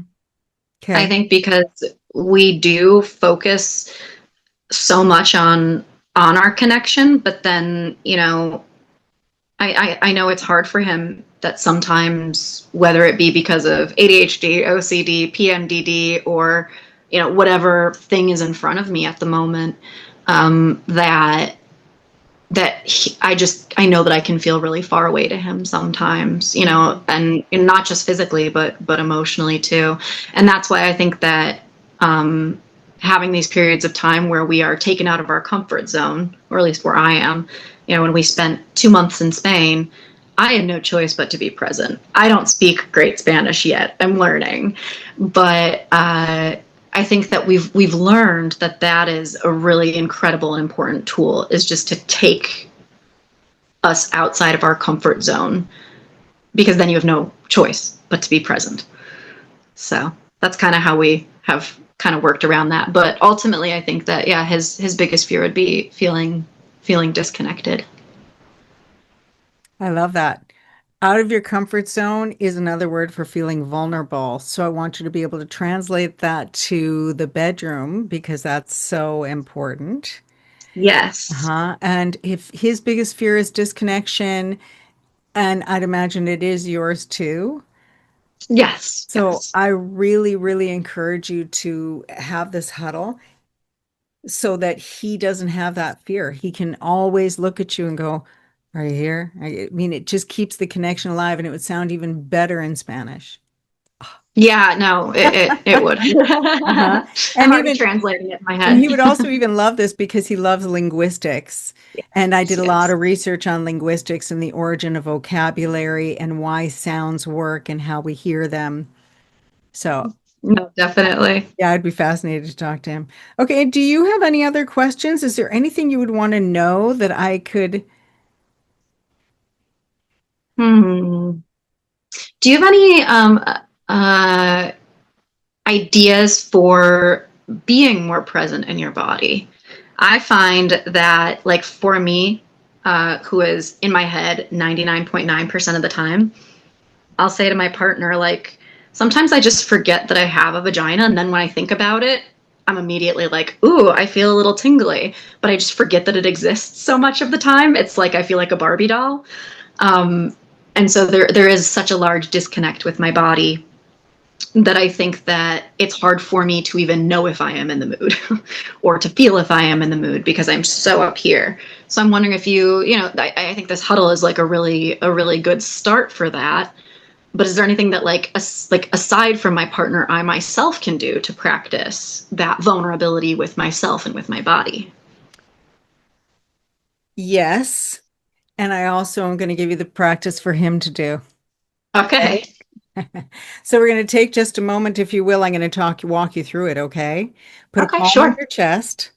I
Okay.
think because we do focus so much on our connection, but then, I know it's hard for him that sometimes, whether it be because of ADHD, OCD, PMDD, or whatever thing is in front of me at the moment, that I know that I can feel really far away to him sometimes, and not just physically, but emotionally too. And that's why I think that having these periods of time where we are taken out of our comfort zone, or at least where I am, when we spent 2 months in Spain, I had no choice but to be present. I don't speak great Spanish yet. I'm learning, but I think that we've learned that is a really incredible, important tool, is just to take us outside of our comfort zone, because then you have no choice but to be present. So that's kind of how we have kind of worked around that. But ultimately, I think that yeah, his biggest fear would be feeling disconnected.
I love that. Out of your comfort zone is another word for feeling vulnerable. So I want you to be able to translate that to the bedroom, because that's so important.
Yes.
Uh-huh. And if his biggest fear is disconnection, and I'd imagine it is yours too.
Yes,
So
yes.
I really, really encourage you to have this huddle so that he doesn't have that fear. He can always look at you and go, "Are you here?" I mean, it just keeps the connection alive, and it would sound even better in Spanish.
Yeah, no, it would.
Uh-huh.
I'm
And
already
even
translating it in my
and
head.
he would also even love this because he loves linguistics. And I
Yes,
did a lot
yes.
of research on linguistics and the origin of vocabulary and why sounds work and how we hear them. So,
No, definitely.
yeah, I'd be fascinated to talk to him. Okay, do you have any other questions? Is there anything you would want to know that I could?
Hmm. Do you have any uh, ideas for being more present in your body? I find that, like, for me, who is in my head 99.9% of the time, I'll say to my partner, like, sometimes I just forget that I have a vagina. And then when I think about it, I'm immediately like, ooh, I feel a little tingly. But I just forget that it exists so much of the time. It's like I feel like a Barbie doll. Um, and so there is such a large disconnect with my body that I think that it's hard for me to even know if I am in the mood or to feel if I am in the mood because I'm so up here. So I'm wondering if I think this huddle is like a really good start for that. But is there anything that like aside from my partner, I myself can do to practice that vulnerability with myself and with my body?
Yes. And I also am going to give you the practice for him to do. Okay.
Okay.
So we're going to take just a moment, if you will. I'm going to walk you through it, okay? Put a
Okay,
palm on
sure.
your chest.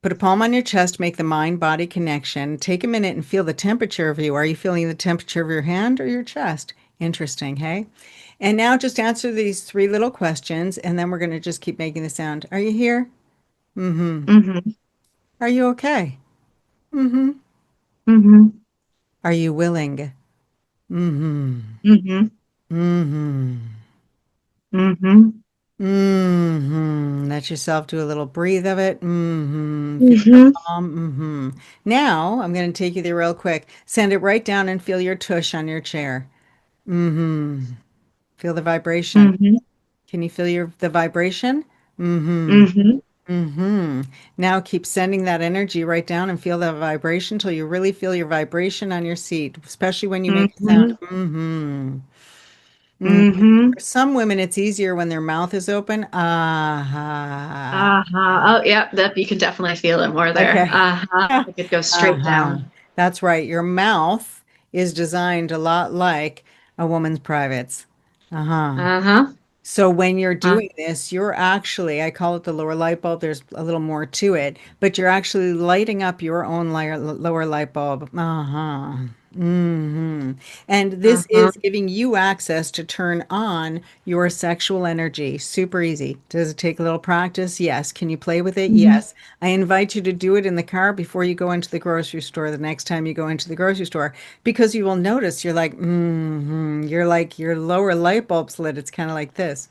Put a palm on your chest, make the mind-body connection. Take a minute and feel the temperature of you. Are you feeling the temperature of your hand or your chest? Interesting, hey? And now just answer these three little questions, and then we're going to just keep making the sound. Are you here? Mm-hmm.
Mm-hmm.
Are you okay? Mm-hmm.
Mm-hmm.
Are you willing? Mm-hmm.
Mm-hmm.
Mm-hmm.
Mm-hmm.
Let yourself do a little breathe of it. Feel your
Mm-hmm.
palm. Now I'm going to take you there real quick. Send it right down and feel your tush on your chair. Mm-hmm. Feel the vibration.
Mm-hmm.
Can you feel the vibration? Mm-hmm.
Mm-hmm.
Mm-hmm. Now keep sending that energy right down and feel that vibration till you really feel your vibration on your seat, especially when you make a sound.
Mm-hmm.
Mm-hmm. Mm.
Mm-hmm.
For some women, it's easier when their mouth is open. Ah.
Uh-huh. Oh, yeah, that you can definitely feel it more there.
Okay.
Uh-huh. Like it goes straight
Uh-huh.
down.
That's right. Your mouth is designed a lot like a woman's privates. Uh-huh.
Uh-huh.
So when you're
Uh,
doing this, you're actually, I call it the lower light bulb. There's a little more to it, but you're actually lighting up your own lower light bulb. Uh-huh. And this
uh-huh.
is giving you access to turn on your sexual energy. Super easy. Does it take a little practice? Yes. Can you play with it?
Mm-hmm.
Yes. I invite you to do it in the car before you go into the grocery store the next time you go into the grocery store, because you will notice you're like your lower light bulb's lit. It's kind of like this.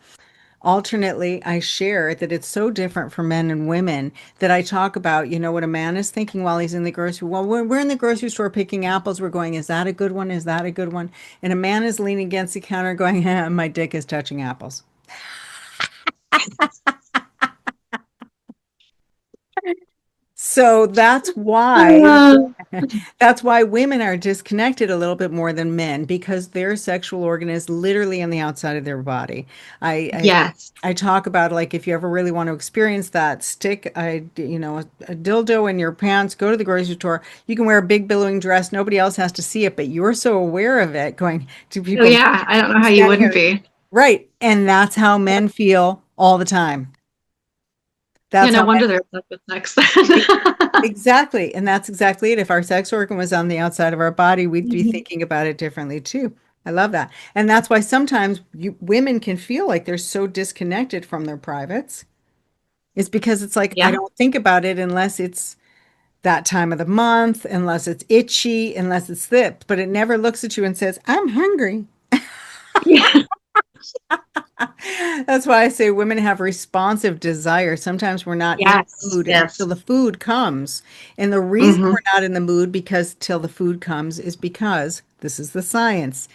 Alternately, I share that it's so different for men and women that I talk about, what a man is thinking while he's in the grocery. Well, we're in the grocery store picking apples. We're going, is that a good one? Is that a good one? And a man is leaning against the counter going, my dick is touching apples. So that's why women are disconnected a little bit more than men because their sexual organ is literally on the outside of their body. I I,
Yes.
I talk about like if you ever really want to experience that, stick a dildo in your pants, go to the grocery store. You can wear a big billowing dress, nobody else has to see it, but you're so aware of it going to
Oh,
people.
yeah. I don't know
I'm
how you
standing
wouldn't
here.
be.
Right. And that's how men feel all the time.
Yeah,
That's
no
how
wonder they're obsessed with sex
men.
then.
Exactly. And that's exactly it. If our sex organ was on the outside of our body, we'd be
Mhm.
thinking about it differently too. I love that. And that's why sometimes women can feel like they're so disconnected from their privates. It's because it's like, I
Yeah.
don't think about it unless it's that time of the month, unless it's itchy, unless it's this, but it never looks at you and says, I'm hungry.
Yeah.
That's why I say women have responsive desire. Sometimes we're not in the
Yes.
mood until
Yes.
the food comes. And the reason
Mm-hmm.
we're not in the mood because till the food comes is because this is the science.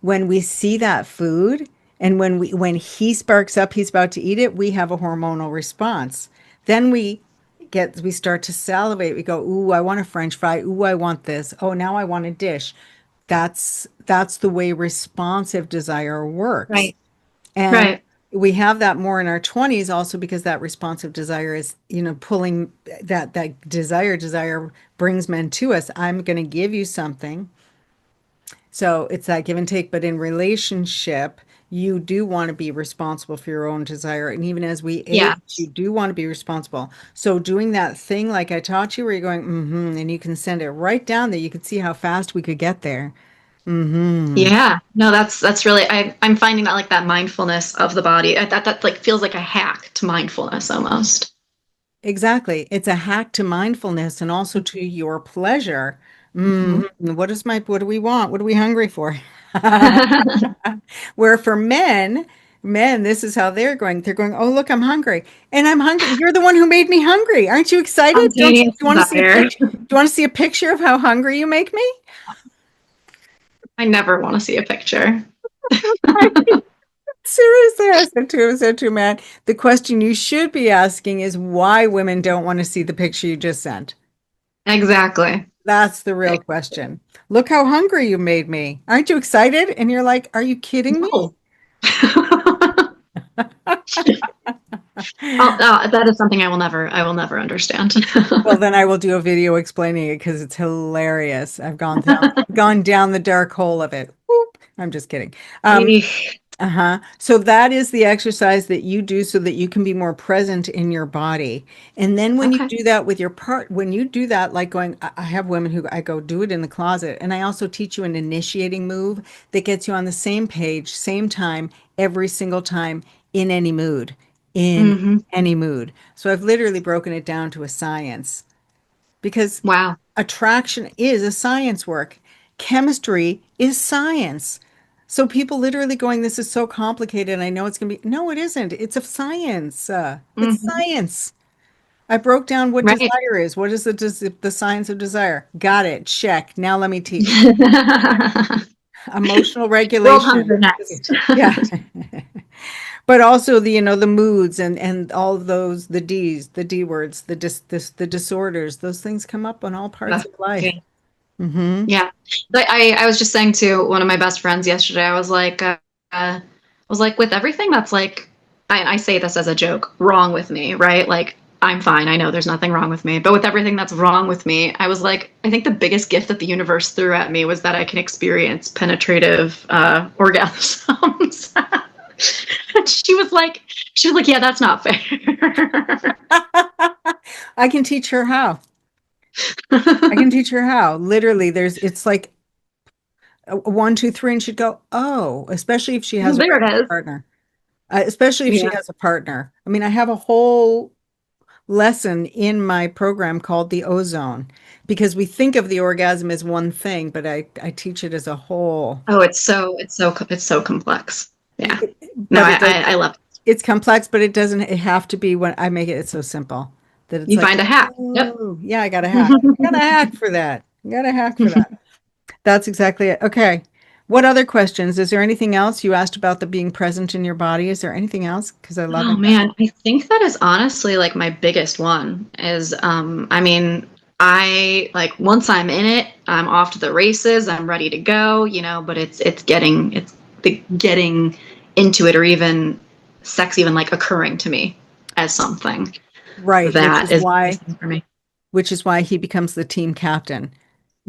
When we see that food, And when he sparks up, he's about to eat it, we have a hormonal response. Then we start to salivate. We go, ooh, I want a French fry. Ooh, I want this. Oh, now I want a dish. That's the way responsive desire works.
Right.
And
Right.
we have that more in our 20s also because that responsive desire is, pulling that desire brings men to us. I'm going to give you something. So it's that give and take, but in relationship, you do want to be responsible for your own desire. And even as we age,
Yeah.
you do want to be responsible. So doing that thing like I taught you, where you're going, mm-hmm, and you can send it right down there. You can see how fast we could get there. Mm-hmm.
Yeah. No, that's really I'm finding that like that mindfulness of the body that like feels like a hack to mindfulness almost.
Exactly. It's a hack to mindfulness and also to your pleasure.
Mhm.
What do we want? What are we hungry for? Where for men, this is how they're going. They're going, oh, look, I'm hungry. And I'm hungry. You're the one who made me hungry. Aren't you excited? Don't you, do
Spontaneous
you want to see a
desire.
picture? Do you want to see a picture of how hungry you make me?
I never want to see a picture.
Seriously, I said to a man, the question you should be asking is why women don't want to see the picture you just sent.
Exactly.
That's the real question. Look how hungry you made me. Aren't you excited? And you're like, are you kidding me?
No. That is something I will never understand.
Well, then I will do a video explaining it because it's hilarious. Gone down the dark hole of it. Whoop. I'm just kidding. Um,
Eesh.
Uh-huh. So that is the exercise that you do so that you can be more present in your body. And then when you
Okay.
do that with your when you do that, like going, I have women who I go do it in the closet. And I also teach you an initiating move that gets you on the same page, same time, every single time in any mood, in
Hmm.
any mood. So I've literally broken it down to a science because
Wow.
attraction is a science work. Chemistry is science. So people literally going, this is so complicated. I know it's going to be, no, it isn't. It's a science. It's
Hmm.
science. I broke down what
Right.
desire is. What is the science of desire? Got it. Check. Now let me teach. Emotional
World
regulation.
hunger next.
Yeah. But also the moods and all of those the D words, the disorders, those things come up on all parts
Yeah.
of life.
Yeah.
Hmm.
Yeah. Like I was just saying to one of my best friends yesterday, I was like, with everything that's like, I say this as a joke, wrong with me, right? Like, I'm fine. I know there's nothing wrong with me. But with everything that's wrong with me, I was like, I think the biggest gift that the universe threw at me was that I can experience penetrative orgasms. And she was like, yeah, that's not fair.
I can teach her how. I can teach her how. Literally, it's like one, two, three, and she'd go, oh, especially if she has a
There it
regular
is.
partner. Especially if she
Yeah.
has a partner. I mean, I have a whole lesson in my program called the ozone because we think of the orgasm as one thing, but I teach it as a whole.
Oh, it's so complex. Yeah. No,
But it does,
I love it.
it's complex, but it doesn't it have to be when I make it, it's so simple that it's
You
like,
find a hack. Yep.
oh, yeah, I got a hack. I got a hack for that. I got a hack for that. That's exactly it. Okay. What other questions? Is there anything else you asked about the being present in your body? Is there anything else? Because I love
Oh
it.
man, I think that is honestly like my biggest one is I mean, I like once I'm in it, I'm off to the races, I'm ready to go, you know, but it's the getting into it or even sex even like occurring to me as something
Right,
that is the biggest thing for me.
which is why he becomes the team captain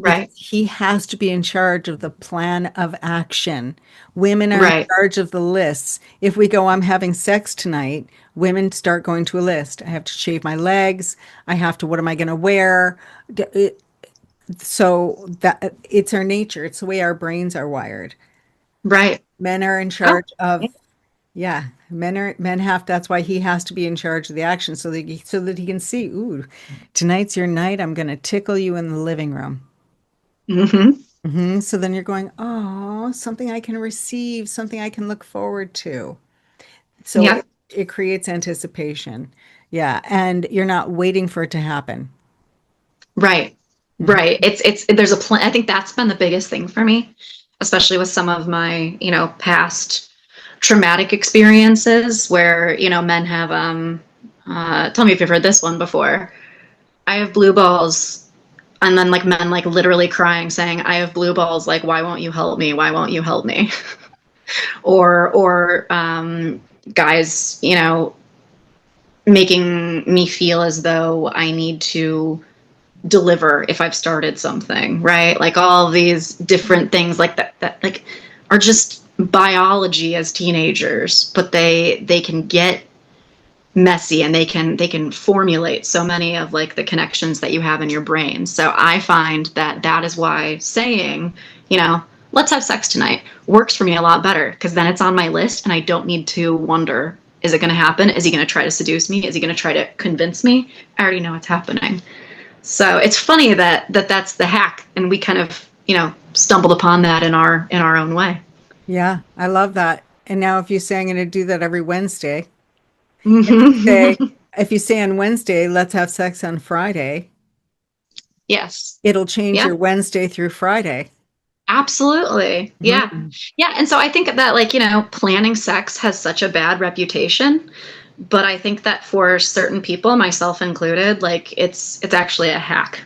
because
Right.
he has to be in charge of the plan of action. Women are in
Right.
charge of the lists. If we go, I'm having sex tonight, women start going to a list. I have to shave my legs. I have to, what am I going to wear? So that it's our nature. It's the way our brains are wired.
Right.
Men are in
Oh,
charge of, yeah, men have, that's why he has to be in charge of the action so that he can see, ooh, tonight's your night. I'm going to tickle you in the living room.
hmm.
So then you're going, oh, something I can receive, something I can look forward to. So
Yeah.
it creates anticipation. Yeah. And you're not waiting for it to happen.
Right.
Mhm.
Right. There's a plan. I think that's been the biggest thing for me, especially with some of my, you know, past traumatic experiences where, men have, tell me if you've heard this one before. I have blue balls. And then like men like literally crying saying, I have blue balls. Like, why won't you help me? Why won't you help me? Or guys, making me feel as though I need to deliver if I've started something, right? Like all these different things like that like are just biology as teenagers, but they can get messy and they can formulate so many of like the connections that you have in your brain. So I find that is why saying, let's have sex tonight works for me a lot better because then it's on my list and I don't need to wonder, is it going to happen? Is he going to try to seduce me? Is he going to try to convince me? I already know it's happening. So it's funny that's the hack, and we kind of stumbled upon that in our own way.
Yeah, I love that. And now if you say I'm going to do that every Wednesday, say
Hmm.
if you say on Wednesday, let's have sex on Friday,
Yes.
it'll change
Yeah.
your Wednesday through Friday.
Absolutely. Yeah.
Mhm.
Yeah. And so I think that, like, planning sex has such a bad reputation, but I think that for certain people, myself included, like it's actually a hack.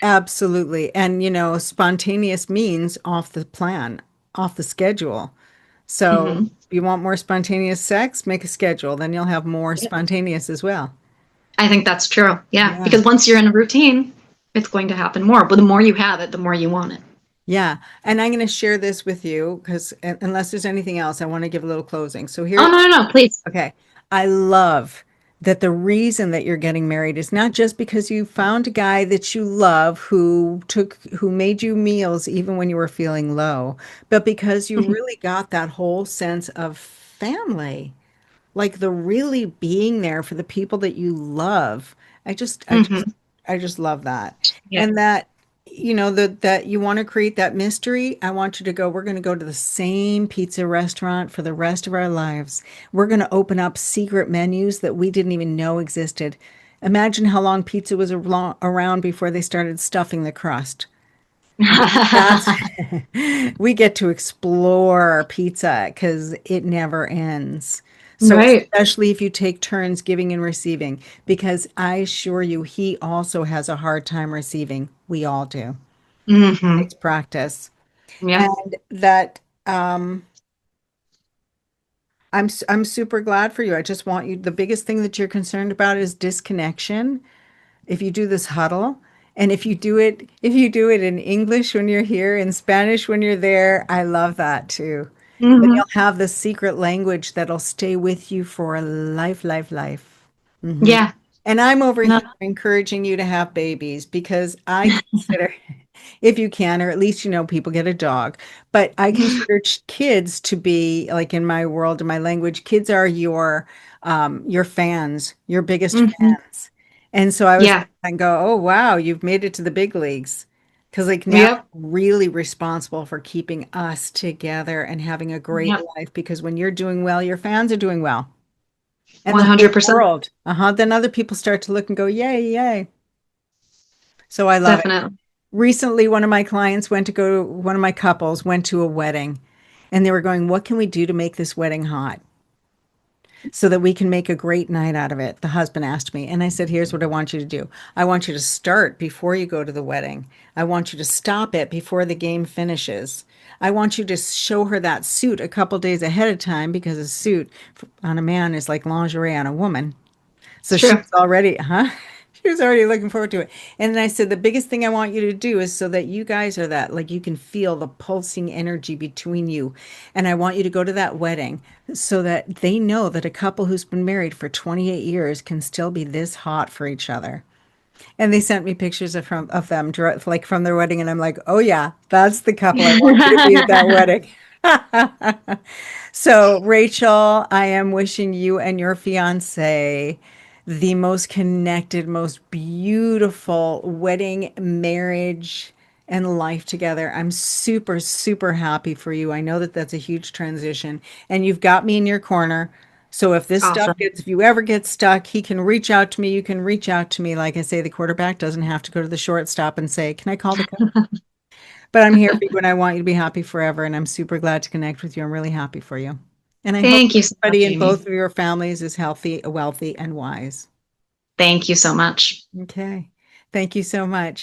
Absolutely. And spontaneous means off the plan, off the schedule. So
Hmm.
if you want more spontaneous sex, make a schedule, then you'll have more
Yep.
spontaneous as well.
I think that's true. Yeah.
Yeah.
Because once you're in a routine, it's going to happen more. But the more you have it, the more you want it.
Yeah. And I'm going to share this with you because unless there's anything else, I want to give a little closing. So
Oh,
here,
no, no, no, please.
okay. I love that the reason that you're getting married is not just because you found a guy that you love who made you meals even when you were feeling low, but because you really got that whole sense of family, like the really being there for the people that you love. I just, I just,
Hmm.
I just love that.
Yeah.
And that, that you want to create that mystery. I want you to go, we're going to go to the same pizza restaurant for the rest of our lives. We're going to open up secret menus that we didn't even know existed. Imagine how long pizza was around before they started stuffing the crust. That's we get to explore our pizza because it never ends. So
Right.
especially if you take turns giving and receiving, because I assure you, he also has a hard time receiving. We all do.
Hmm.
It's practice.
Yeah.
And that I'm super glad for you. I just want you, the biggest thing that you're concerned about is disconnection. If you do this huddle, and if you do it in English when you're here, in Spanish when you're there, I love that too. Then
Hmm.
you'll have the secret language that'll stay with you for a life, life, life. Mhm.
Yeah.
And I'm over
No.
here encouraging you to have babies because I consider, if you can, or at least people get a dog, but I consider kids to be like in my world, in my language, kids are your fans, your biggest
Hmm.
fans. And so I was
Yeah.
I go, oh wow, you've made it to the big leagues. Because like now
Yep.
you're really responsible for keeping us together and having a great
Yep.
life because when you're doing well, your fans are doing well. And the whole
100%.
world. Then other people start to look and go, yay, yay. So I love it.
Definitely.
Recently, one of my couples went to a wedding and they were going, what can we do to make this wedding hot so that we can make a great night out of it? The husband asked me. And I said, here's what I want you to do. I want you to start before you go to the wedding. I want you to stop it before the game finishes. I want you to show her that suit a couple days ahead of time because a suit on a man is like lingerie on a woman.
It's
So she
true.
was already, huh? She was already looking forward to it. And then I said, the biggest thing I want you to do is so that you guys are that, like you can feel the pulsing energy between you. And I want you to go to that wedding so that they know that a couple who's been married for 28 years can still be this hot for each other. And they sent me pictures of them direct, like from their wedding, and I'm like, oh yeah, that's the couple I want you to be at that wedding. So, Rachel, I am wishing you and your fiance the most connected, most beautiful wedding, marriage, and life together. I'm super, super happy for you. I know that that's a huge transition, and you've got me in your corner. So
Awesome.
if you ever get stuck, he can reach out to me. You can reach out to me. Like I say, the quarterback doesn't have to go to the shortstop and say, "Can I call the coach?" But I'm here for you and I want you to be happy forever. And I'm super glad to connect with you. I'm really happy for you. And I hope
Thank you so
everybody
much,
in
Amy.
both of your families is healthy, wealthy, and wise.
Thank you so much.
Okay. Thank you so much.